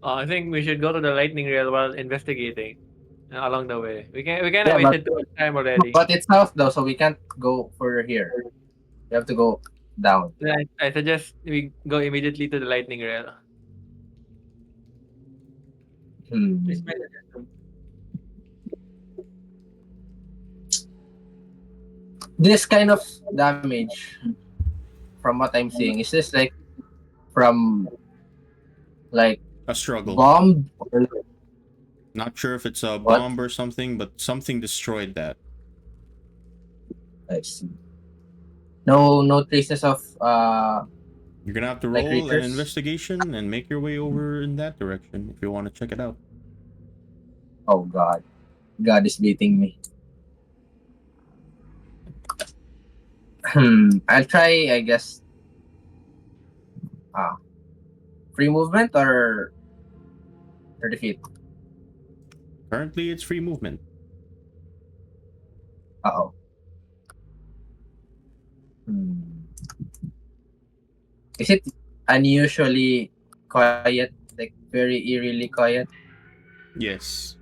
I think we should go to the lightning rail while investigating along the way. We kind of Yeah, wasted too much time already. But it's south though, so we can't go further here. We have to go down. Then I suggest we go immediately to the lightning rail. It's my suggestion. This kind of damage, from what I'm seeing, is this like from like A struggle. bomb or Not sure if it's a What? bomb or something, but something destroyed that. I see. No traces of You're gonna have to like roll an creatures. investigation and make your way over in that direction if you want to check it out. Oh God, God is beating me. I'll try. I guess. Free movement or 30 feet. Currently, it's free movement. Oh. Hmm. Is it unusually quiet? Like very eerily quiet? Yes.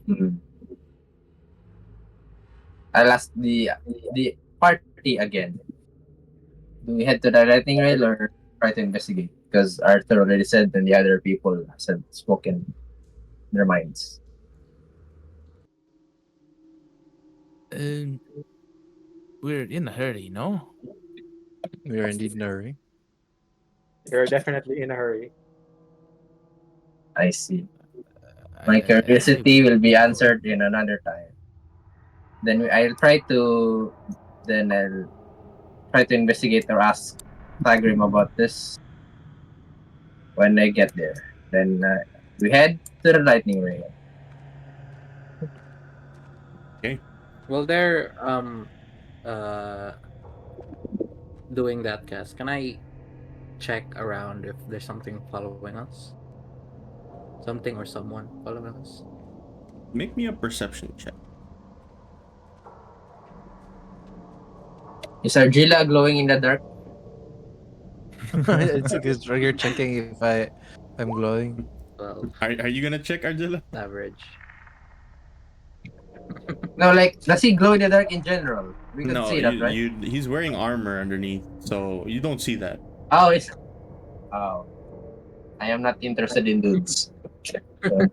Hmm. I'll ask the party again. Do we head to the lightning rail or try to investigate? Because Arthur already said and the other people hasn't spoken their minds. Um, we're in a hurry, no? We are indeed in a hurry. You're definitely in a hurry. I see. I, My I, I say curiosity will be we go. answered in another time. I'll try to. Then I'll try to investigate or ask Thagrim about this when I get there. Then we head to the lightning rail. Okay. Well, they're uh doing that, cast. Can I check around if there's something following us? Something or someone following us? Make me a perception check. Is Argilla glowing in the dark? It's because you're checking if I'm glowing. 12 Are you gonna check, Argilla? average. No, like does he glow in the dark in general? We could No, see that, right? he's wearing armor underneath, so you don't see that. Oh, it's oh. I am not interested in dudes. What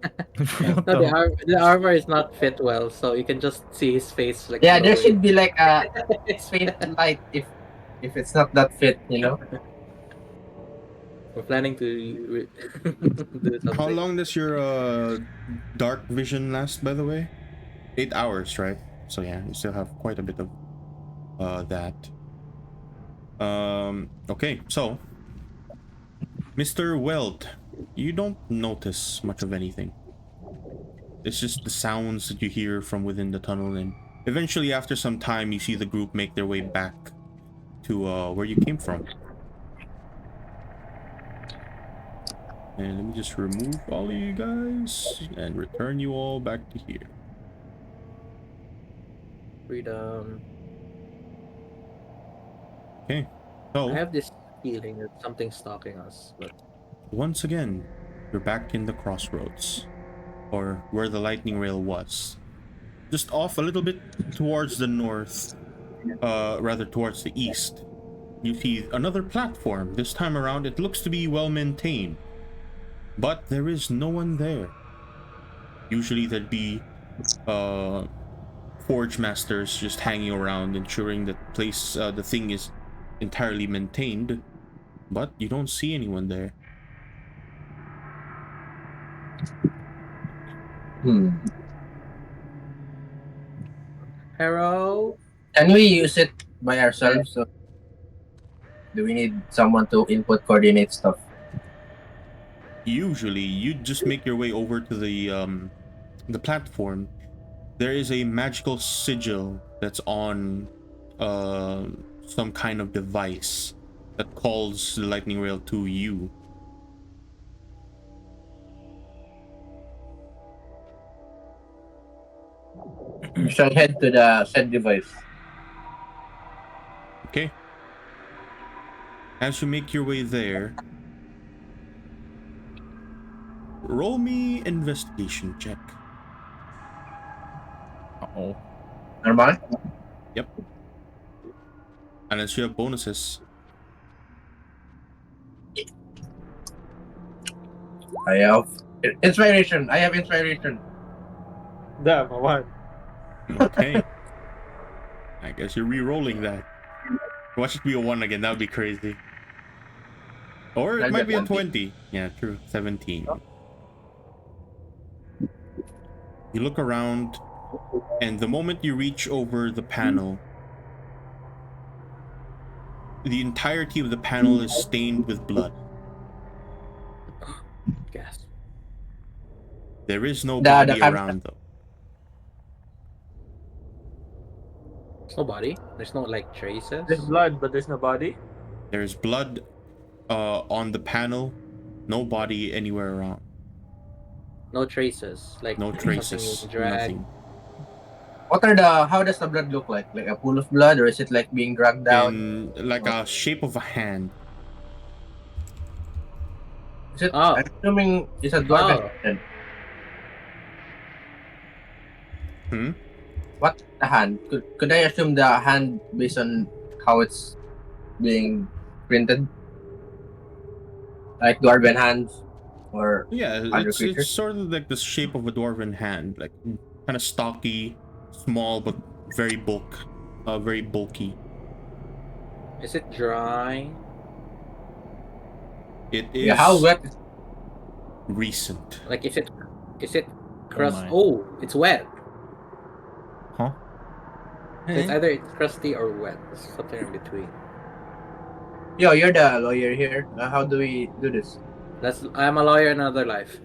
No, the? the armor is not fit well, so you can just see his face like Yeah, there glowing. should be like a faint light if it's not that fit, you know. We're planning to do How something. long does your dark vision last, by the way? 8 hours, right? So yeah, you still have quite a bit of that. Okay, so Mr. Weld, you don't notice much of anything. It's just the sounds that you hear from within the tunnel, and eventually after some time you see the group make their way back to where you came from. And let me just remove all of you guys and return you all back to here. Freedom. Okay, I so have this feeling that something's stalking us, but once again, you're back in the crossroads, or where the lightning rail was. Just off a little bit towards the north, rather towards the east. You see another platform. This time around, it looks to be well maintained, but there is no one there. Usually there'd be forge masters just hanging around, ensuring that the thing is entirely maintained, but you don't see anyone there. Hmm. Harrow. Can we use it by ourselves? So do we need someone to input coordinate stuff? Usually you just make your way over to the platform. There is a magical sigil that's on uh some kind of device that calls the lightning rail to you. We shall head to the said device. Okay, as you make your way there, roll me investigation check. Uh-oh. Normal? Yep, unless you have bonuses. I have inspiration. I have inspiration. Damn, a one. Okay, I guess you're re-rolling that. Watch it be a 1 again, that would be crazy. Or it I'll might get be a 20. 20. Yeah, true. 17. Oh. You look around, and the moment you reach over the panel, the entirety of the panel is stained with blood. Gas. There is no The body camera. around, though. There's no body. There's no like traces. There's blood, but there's no body. There's blood on the panel, no body anywhere around. No traces. Like No something traces, being dragged. nothing. How does the blood look like? Like a pool of blood, or is it like being dragged down? In like a shape of a hand. Is it? Oh. I'm assuming it's a dwarven Oh. hand. Hmm? What the hand? Could I assume the hand based on how it's being printed? Like dwarven hands, or Yeah, Other it's creatures? sort of like the shape of a dwarven hand, like kind of stocky, small but very bulky. Is it dry? It is yeah, how wet? recent. Like is it crust? my. Oh, it's wet. Huh? So it's either it's crusty or wet. It's something in between. Yo, you're the lawyer here. How do we do this? I'm a lawyer in another life.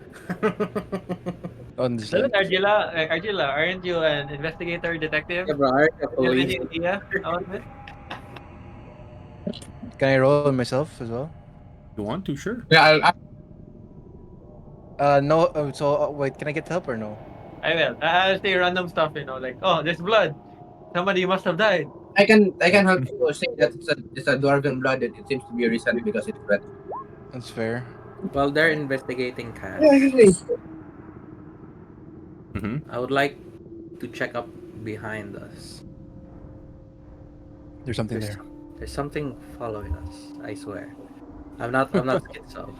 On this Doesn't life. Argila, aren't you an investigator detective? Yeah, bro, I Do you have any police. idea about this? Can I roll myself as well? You want to? Sure. Yeah, No. Wait, can I get help or no? I will. I'll say random stuff, like, oh, there's blood. Somebody must have died. I can help you say that it's a dwarven blood. It seems to be recent because it's wet. That's fair. Well, they're investigating cats. Mm-hmm. I would like to check up behind us. There's something There's, there. there's something following us. I swear. I'm not schizo.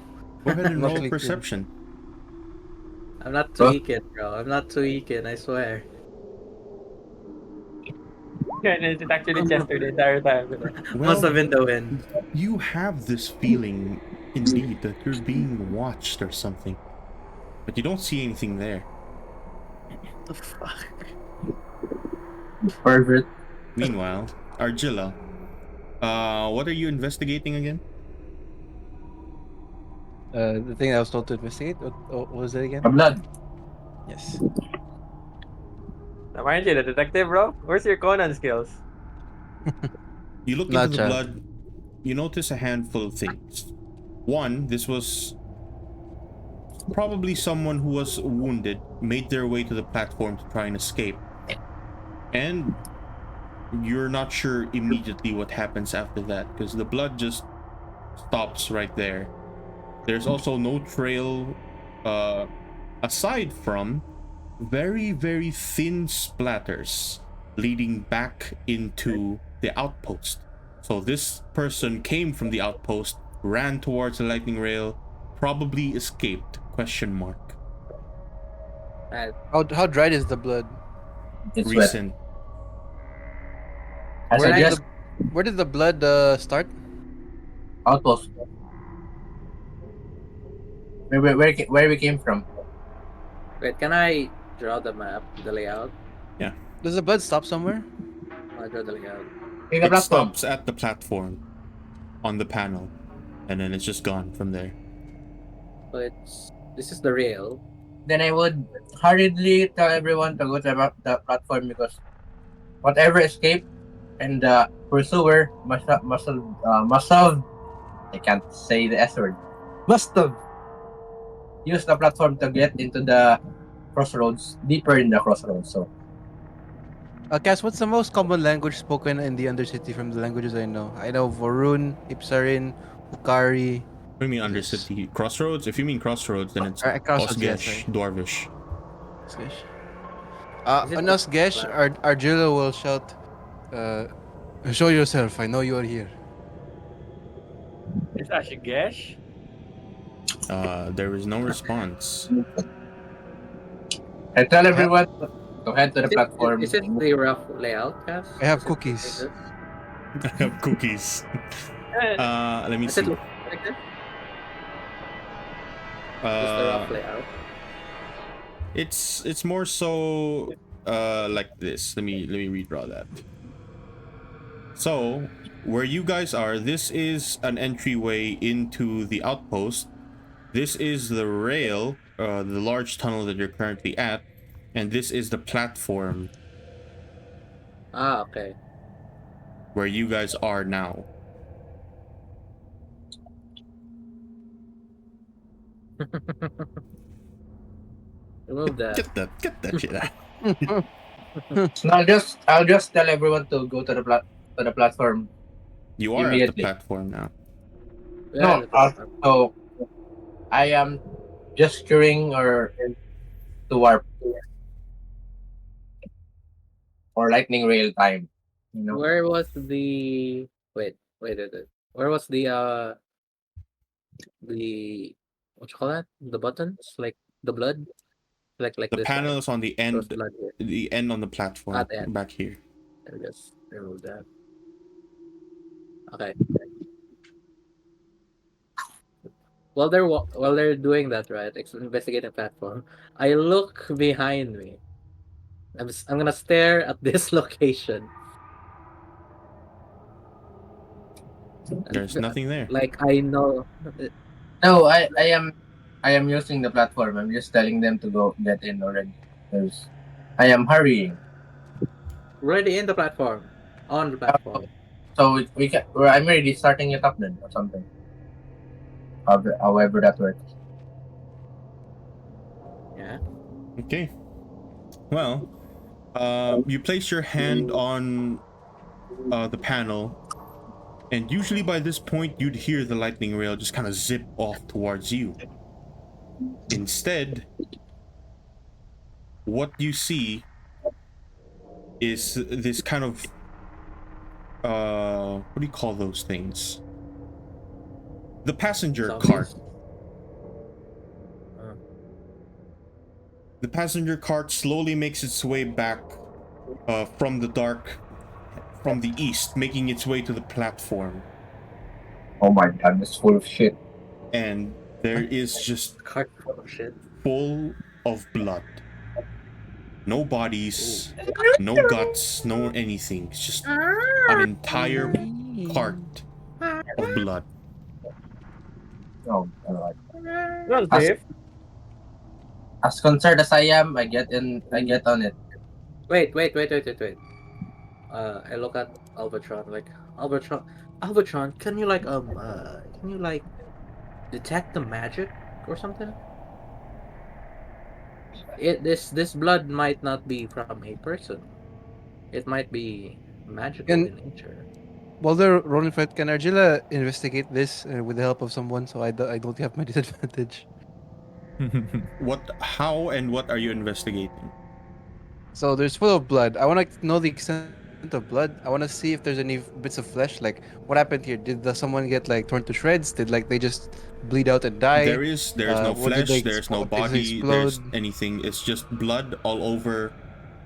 Go ahead and roll Luckily, too. perception. I'm not tweaking, bro. I'm not tweaking. I swear. And it's actually Chester the entire time. Must have been the wind. You have this feeling, indeed, that you're being watched or something, but you don't see anything there. What the fuck? Pervert. Meanwhile, Argilla, what are you investigating again? The thing I was told to investigate. What was it again? A blood. Yes. Now, aren't you the detective, bro? Where's your Conan skills? You look Not into the child. blood, you notice a handful of things. One, this was probably someone who was wounded, made their way to the platform to try and escape. And you're not sure immediately what happens after that, because the blood just stops right there. There's also no trail aside from very, very thin splatters leading back into the outpost. So this person came from the outpost, ran towards the lightning rail, probably escaped, question mark. How dried is the blood? It's wet. Recent. I Where did suggest Where did the blood start? outpost. Where we came from? Wait, can I draw the map, the layout? Does the blood stop somewhere? I'll draw the layout. In the It platform. stops at the platform on the panel, and then it's just gone from there. So this is the rail. Then I would hurriedly tell everyone to go to the platform because whatever escaped and the pursuer must have I can't say the S word. Must have used the platform to get into the crossroads, deeper in the crossroads. So Cass, what's the most common language spoken in the Undercity from the languages I know? I know Vorun, Ipsarin, Hukari. What do you mean Undercity? Crossroads? If you mean Crossroads, then it's Crossroads, yeah, Osgesh, sorry. Dwarvish. Osgesh. Is it On Osgesh, Argilla will shout, show yourself, I know you are here. It's Ashigesh. There is no response. I tell everyone to head to the Is platform. it the rough layout, Cass? I have Is it cookies. like this? I have cookies. Let me Does it see. look like this? Just the rough layout. It's more so like this. Let me redraw that. So where you guys are, this is an entryway into the outpost. This is the rail, the large tunnel that you're currently at, and this is the platform Ah, okay. where you guys are now. Remove that. Get that shit out. So I'll just tell everyone to go to the platform You are at the immediately. platform now. Yeah, No, so I am gesturing or to warp or lightning rail time. You know, where was the wait. Where was the what you call that? The buttons? Like the blood? Like The this, right? panel is on the There was end, blood here. the end on the platform At the end. back here. I'll just remove that. Okay. While they're doing that, right? Investigating platform. I look behind me. I'm gonna stare at this location. There's nothing there. Like I know. no, I am using the platform. I'm just telling them to go get in already because I am hurrying. Already in the platform. On the platform. So we can. I'm already starting it up then or something. However that works. Yeah. Okay. Well, you place your hand on the panel, and usually by this point you'd hear the lightning rail just kind of zip off towards you. Instead, what you see is this kind of what do you call those things? The passenger Zombies? cart. The passenger cart slowly makes its way back from the east, making its way to the platform. Oh my god, it's full of shit. And there is just Cart full of shit. full of blood. No bodies, no guts, no anything. It's just an entire cart of blood. Oh god. Well, As, Dave. as concerned as I am, I get on it. Wait. I look at Albatron like Albatron, can you detect the magic or something? This blood might not be from a person. It might be magical And in nature. while they're rolling for it, can Argilla investigate this with the help of someone so I don't have my disadvantage? How and what are you investigating? So there's full of blood. I want to know the extent of blood. I want to see if there's any bits of flesh. Like, what happened here? Did someone get like torn to shreds? Did like they just bleed out and die? There is no What did flesh, there's no what did they body, explode? there's anything. It's just blood all over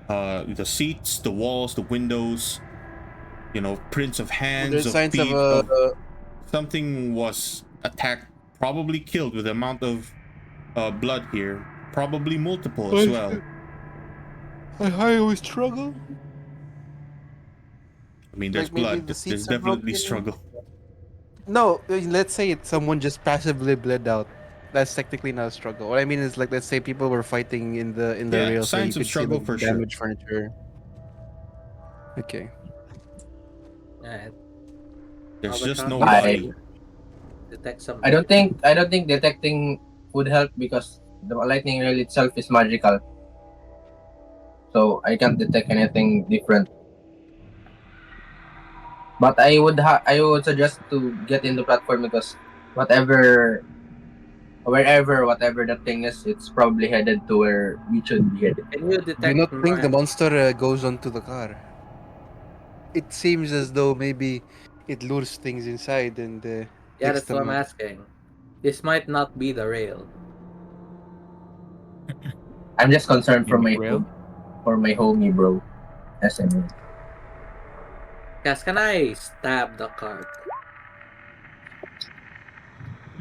the seats, the walls, the windows. You know, prints of hands, There's of signs of feet, of something was attacked, probably killed with the amount of blood here. Probably multiple as well. I always struggle. I mean, there's Like maybe blood. the There's seats are definitely broken. struggle. No, let's say it's someone just passively bled out. That's technically not a struggle. What I mean is like let's say people were fighting in the Yeah, rail, so you signs of could see struggle like for the sure. damaged furniture. Okay. Yeah, There's just no Albatron, body. detect some I don't magic. think detecting would help because the lightning rail itself is magical. So I can't detect anything different. But I would suggest to get in the platform because whatever that thing is, it's probably headed to where we should be headed. Can you Do you detect not think the my monster goes onto the car? It seems as though maybe it lures things inside and Yeah, takes that's what them I'm out. asking. This might not be the rail. I'm just concerned Mimic rail? for my homie bro. SME. Yes, can I stab the cart?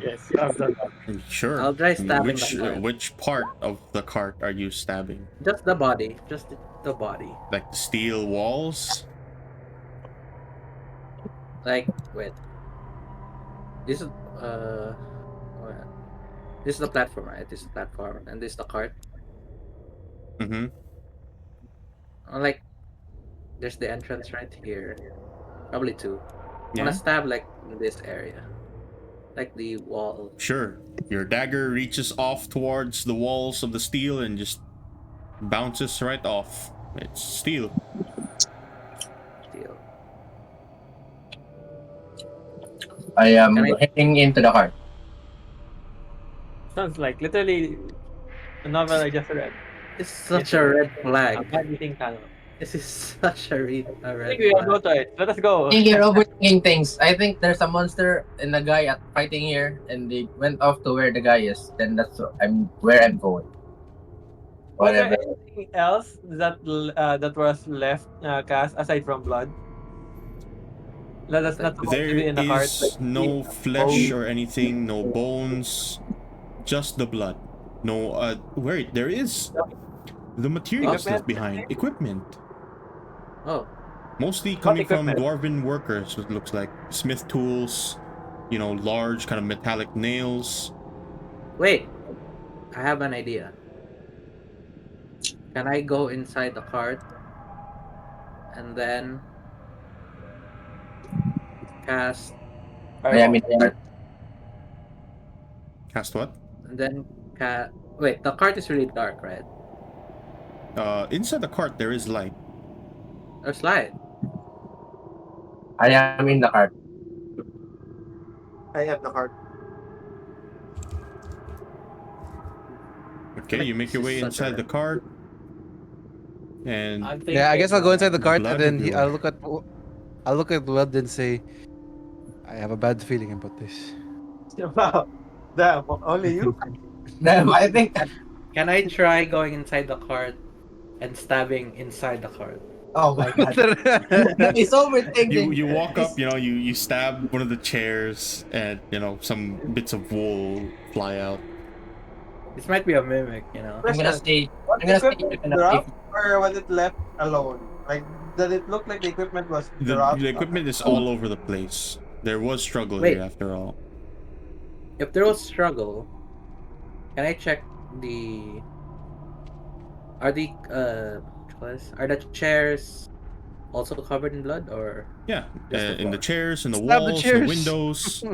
Yes, you have done that. Sure. I'll try stabbing the cart. Which part of the cart are you stabbing? Just the body. Just the body. Like the steel walls? Like, wait. This is wait. This is the platform, right? This is the platform, and this is the cart. Mm-hmm. Like, there's the entrance right here. Probably two. I'm Yeah. gonna stab like in this area, like the wall. Sure. Your dagger reaches off towards the walls of the steel and just bounces right off. It's steel. Steel. I am Can I- heading into the cart. Sounds like literally a novel I just read. It's such a red A flag. bad eating tunnel. This is such a red I flag. think we all go to it. Let us go. I think you're overthinking things. I think there's a monster and a guy fighting here, and they went off to where the guy is. Then that's where I'm going. Was there Whatever. anything else that that was left, cast aside from blood? Let us not supposed There to be in the cart. is no flesh or anything, no bones, just the blood. No, wait, there is the materials Equipment? left behind. Equipment. Oh, Mostly coming from equipment? dwarven workers, it looks like. Smith tools, you know, large kind of metallic nails. wait. I have an idea. Can I go inside the cart and then cast I am in the cart. Cast what? and then wait, the cart is really dark, right? Inside the cart there is light. There's light. I am in the cart. I have the cart. Okay, you make your way This is such a inside the cart. And Yeah, I guess I'll go inside the cart blood and then everywhere. I'll look at blood and say, I have a bad feeling about this. Wow. Damn, only you? Damn, I think. Can I try going inside the cart and stabbing inside the cart? Oh my god. He's overthinking. you walk up, you know, you stab one of the chairs and, you know, some bits of wool fly out. This might be a mimic, you know. I'm gonna stay. Was I'm gonna the stay equipment in the dropped or was it left alone? Like, did it look like the equipment was dropped? The equipment is all over the place. There was struggle Wait. here after all. If there was struggle, can I check the are the chairs also covered in blood or Yeah, Just the in the floor. chairs, in the Stab the walls, the chairs. windows.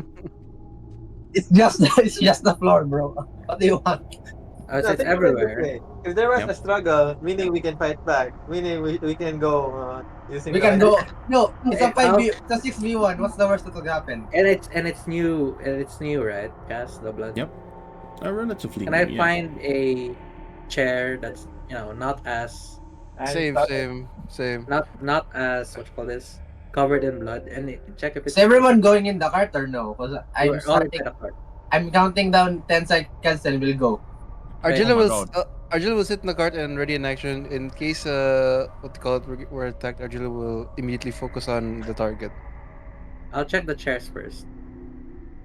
It's just the floor, bro. What do you want? oh, so No, it's think of it this everywhere? way. If there was Yep. a struggle, meaning we can fight back, meaning we can go using We the can go. No, it's a I'll- 5v. It's a 6v1. What's the worst that could happen? And it's new right? Cast the blood. Yep. Relatively Can I new, yeah. find a chair that's not as Same. not as what you call this covered in blood and check if Is it's everyone going in the cart or no? Because we're all inside the cart. I'm counting down 10 seconds and we'll go. Argilla Oh my will Argilla will sit in the cart and ready in action in case what you call it we're attacked. Argilla will immediately focus on the target. I'll check the chairs first.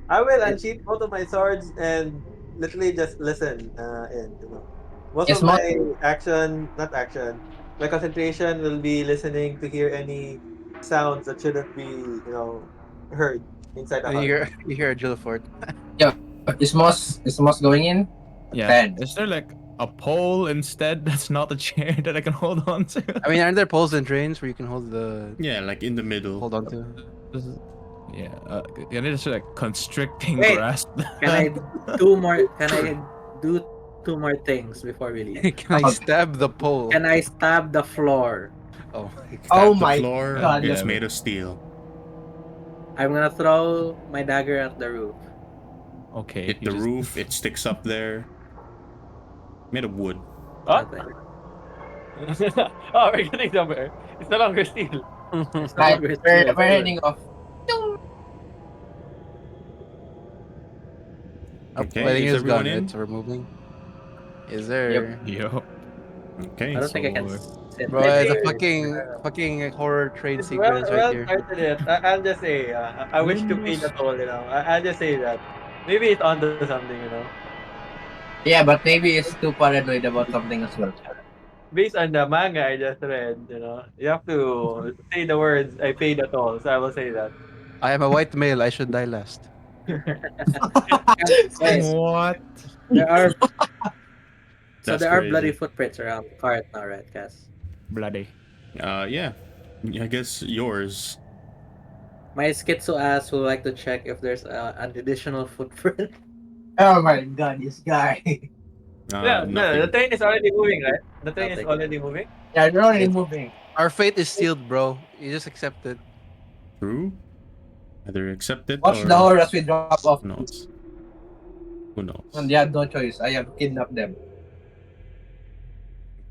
I will unsheath both of my swords and literally just listen in. You know. Most Yes, of my not action, my concentration will be listening to hear any sounds that shouldn't be, heard inside the And house. you hear Argilla fort. Is Moss going in? Yeah. Bad. Is there like a pole instead that's not a chair that I can hold on to? I mean, aren't there poles and trains where you can hold Yeah, like in the middle. on to? This is- yeah. And it's like constricting Wait, grasp. Can I do two more things before we leave? Can I stab the pole? Can I stab the floor? Oh my god. Oh The my floor God. is Yeah. made of steel. I'm gonna throw my dagger at the roof. Okay. Hit you the just- roof, it sticks up there. Made of wood. What? Nothing. Oh, we're getting somewhere. It's no longer steel. Right, we're heading off. Okay, Lighting is is gone, everyone in? right? So we're moving. Is there? Yo. Okay. I don't think I can so- sit Bro, it's a there. fucking horror train It's well, sequence well right here. started it. I'll just say, I wish to pay the toll, I'll just say that. Maybe it's onto something, you know. Yeah, but maybe it's too paranoid about something as well. Based on the manga I just read, you know, you have to say the words "I paid at all," so I will say that. I am a white male. I should die last. Guys, What? there are That's there are bloody crazy. footprints around the cart now, right, Cass? Bloody. Yeah. I guess yours. My schizo ass would like to check if there's an additional footprint. Oh my god, this guy. Yeah, no, the Nothing. train is already moving, right? The train is Nothing. already moving. Yeah, they're already It's- moving. Our fate is sealed, bro. You just accept it. True. Either accept it Watch or the horror as we drop off. who knows? Who knows? And you have no choice. I have kidnapped them.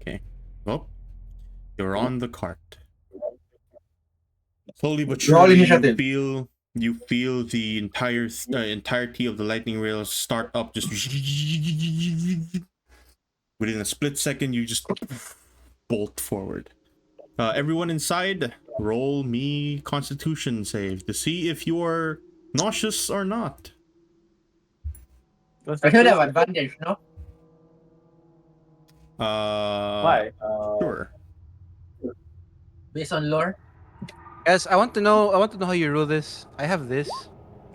Okay. Well, you're on the cart. Slowly but Roll surely, initiative. you feel the entirety of the lightning rails start up. Just within a split second, you just bolt forward. Everyone inside, roll me Constitution save to see if you are nauseous or not. I should have advantage, no? Why? Sure. Based on lore. Yes, I want to know. I want to know how you rule this. I have this,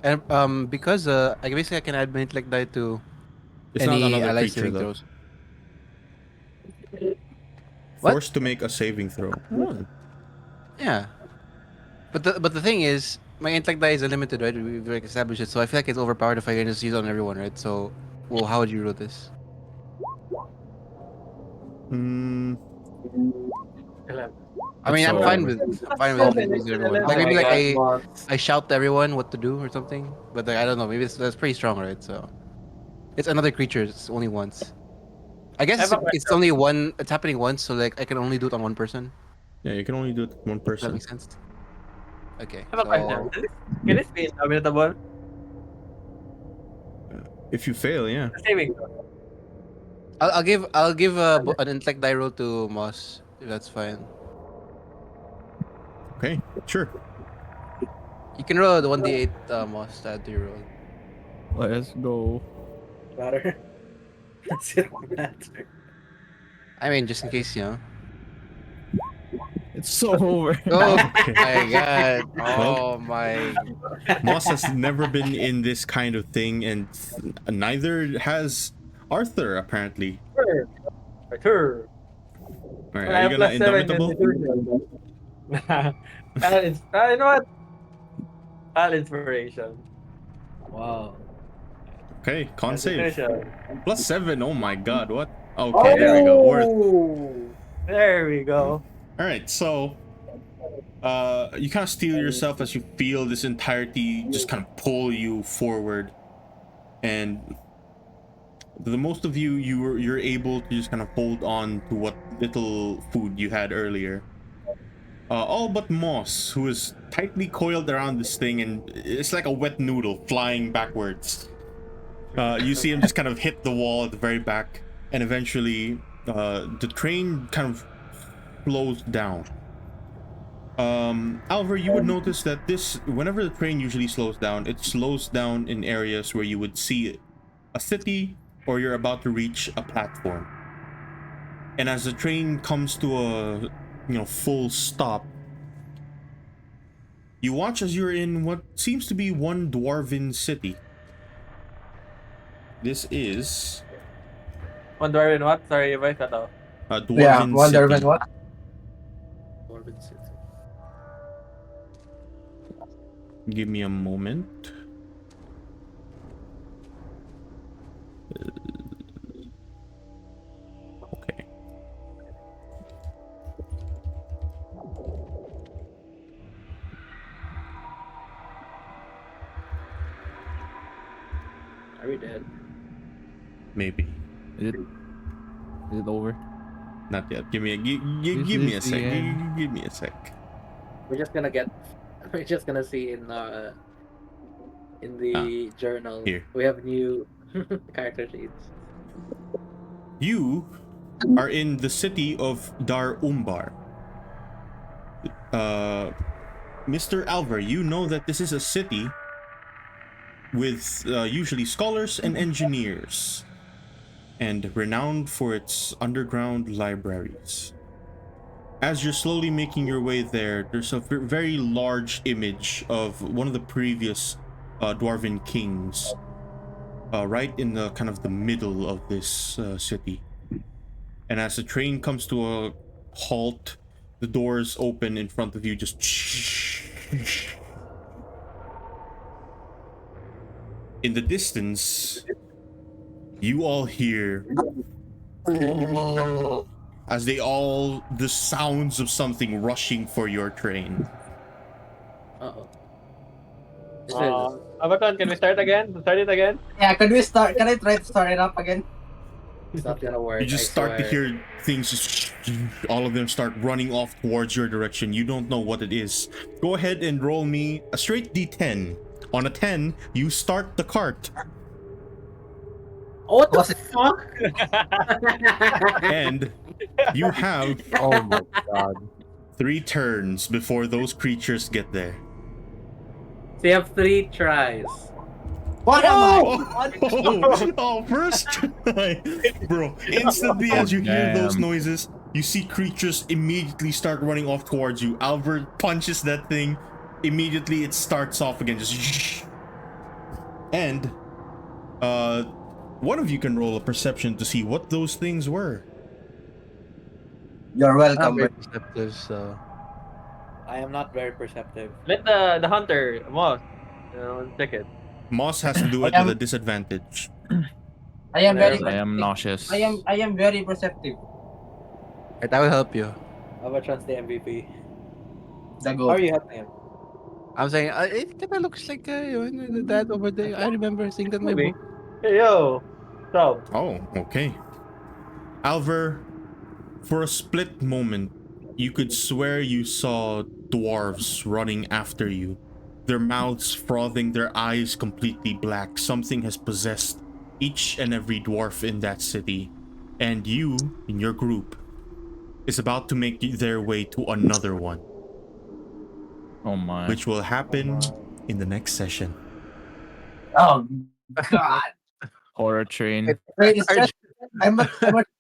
and because I basically I can add my intellect die to It's not any another ally creature saving though. throws. What? Forced to make a saving throw. Oh. Yeah, but the thing is, my intellect die is unlimited, right? We've like established it, so I feel like it's overpowered if I can just use it on everyone, right? So, well, how would you rule this? Hmm. I mean, I'm So- fine with using everyone. Like maybe Oh my like God, I shout to everyone what to do or something, but like, I don't know. Maybe that's pretty strong, right? So, it's another creature. It's only once. I guess I have a it's only one. It's happening once, so like I can only do it on one person. Yeah, you can only do it with one Does that person. make sense? Okay. I have a question. Can this be inhabitable? If you fail, yeah. Saving. I'll give an intellect die roll to Moss if that's fine. Okay, sure. You can roll the 1d8 Moss to add to your roll. Let's go. Matter. Does it matter? I mean, just in case, you know. It's so over. Oh Okay. my god! Oh my! Moss has never been in this kind of thing, and neither has Arthur, apparently. Sure. Alright, I are have you gonna +7 indomitable? you know what? All inspiration. Wow. Okay, con save. Constitution. +7, oh my god, what? Okay, there we go. Worth. Oh, there we go. Alright, so you kind of steel yourself as you feel this entirety just kind of pull you forward, and the most of you're able to just kind of hold on to what little food you had earlier. All but Moss, who is tightly coiled around this thing, and it's like a wet noodle flying backwards. You see him just kind of hit the wall at the very back, and eventually the train kind of slows down. Alvar, you would notice that whenever the train usually slows down, it slows down in areas where you would see a city or you're about to reach a platform. And as the train comes to a full stop, you watch as you're in what seems to be one dwarven city. This is One Dwarven what? Sorry, if I cut off. a dwarven Yeah, city. Wonder Woman what? Morbid City. Give me a moment. Okay. Are we dead? Maybe. Is it over? Not yet. Give me a This give me a is the sec. end. Give me a sec. We're just gonna get. We're just gonna see in the journal. Here. We have new character sheets. You are in the city of Dar Umbar. Mr. Alvar, you know that this is a city with usually scholars and engineers, and renowned for its underground libraries. As you're slowly making your way there, there's a very large image of one of the previous dwarven kings, right in the kind of the middle of this city. And as the train comes to a halt, the doors open in front of you, just in the distance, you all hear as the sounds of something rushing for your train. Uh-oh. Abaton, can we start again? Start it again? Yeah, can we start? Can I try to start it up again? It's not gonna work. You just I start to swear. hear things just all of them start running off towards your direction. You don't know what it is. Go ahead and roll me a straight d10. On a 10, you start the cart. Oh, what the Was it- fuck? And you have Oh my god. 3 turns before those creatures get there. So you have 3 tries. What am I? First try. Bro, instantly as you hear those Damn. noises, you see creatures immediately start running off towards you. Albert punches that thing. Immediately it starts off again. Just and one of you can roll a perception to see what those things were. You're I'm welcome. very perceptive, so. I am not very perceptive. Let the hunter, Moss, check it. Moss has to do it with a disadvantage. I am very. I am perceptive. nauseous. I am very perceptive. Right, I will help you. Abaton's the MVP. The How goat. are you helping him? I'm saying, it kind of looks like that over there. I remember seeing that in my Movie. book. Hey, yo. Stop. Oh, okay. Alver, for a split moment, you could swear you saw dwarves running after you. Their mouths frothing, their eyes completely black. Something has possessed each and every dwarf in that city. And you, in your group, is about to make their way to another one, Oh my. which will happen in the next session. Oh God. Horror train. Wait, it's just, I'm not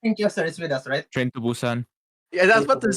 thinking Chester is with us, right? Train to Busan. Yeah, that's what the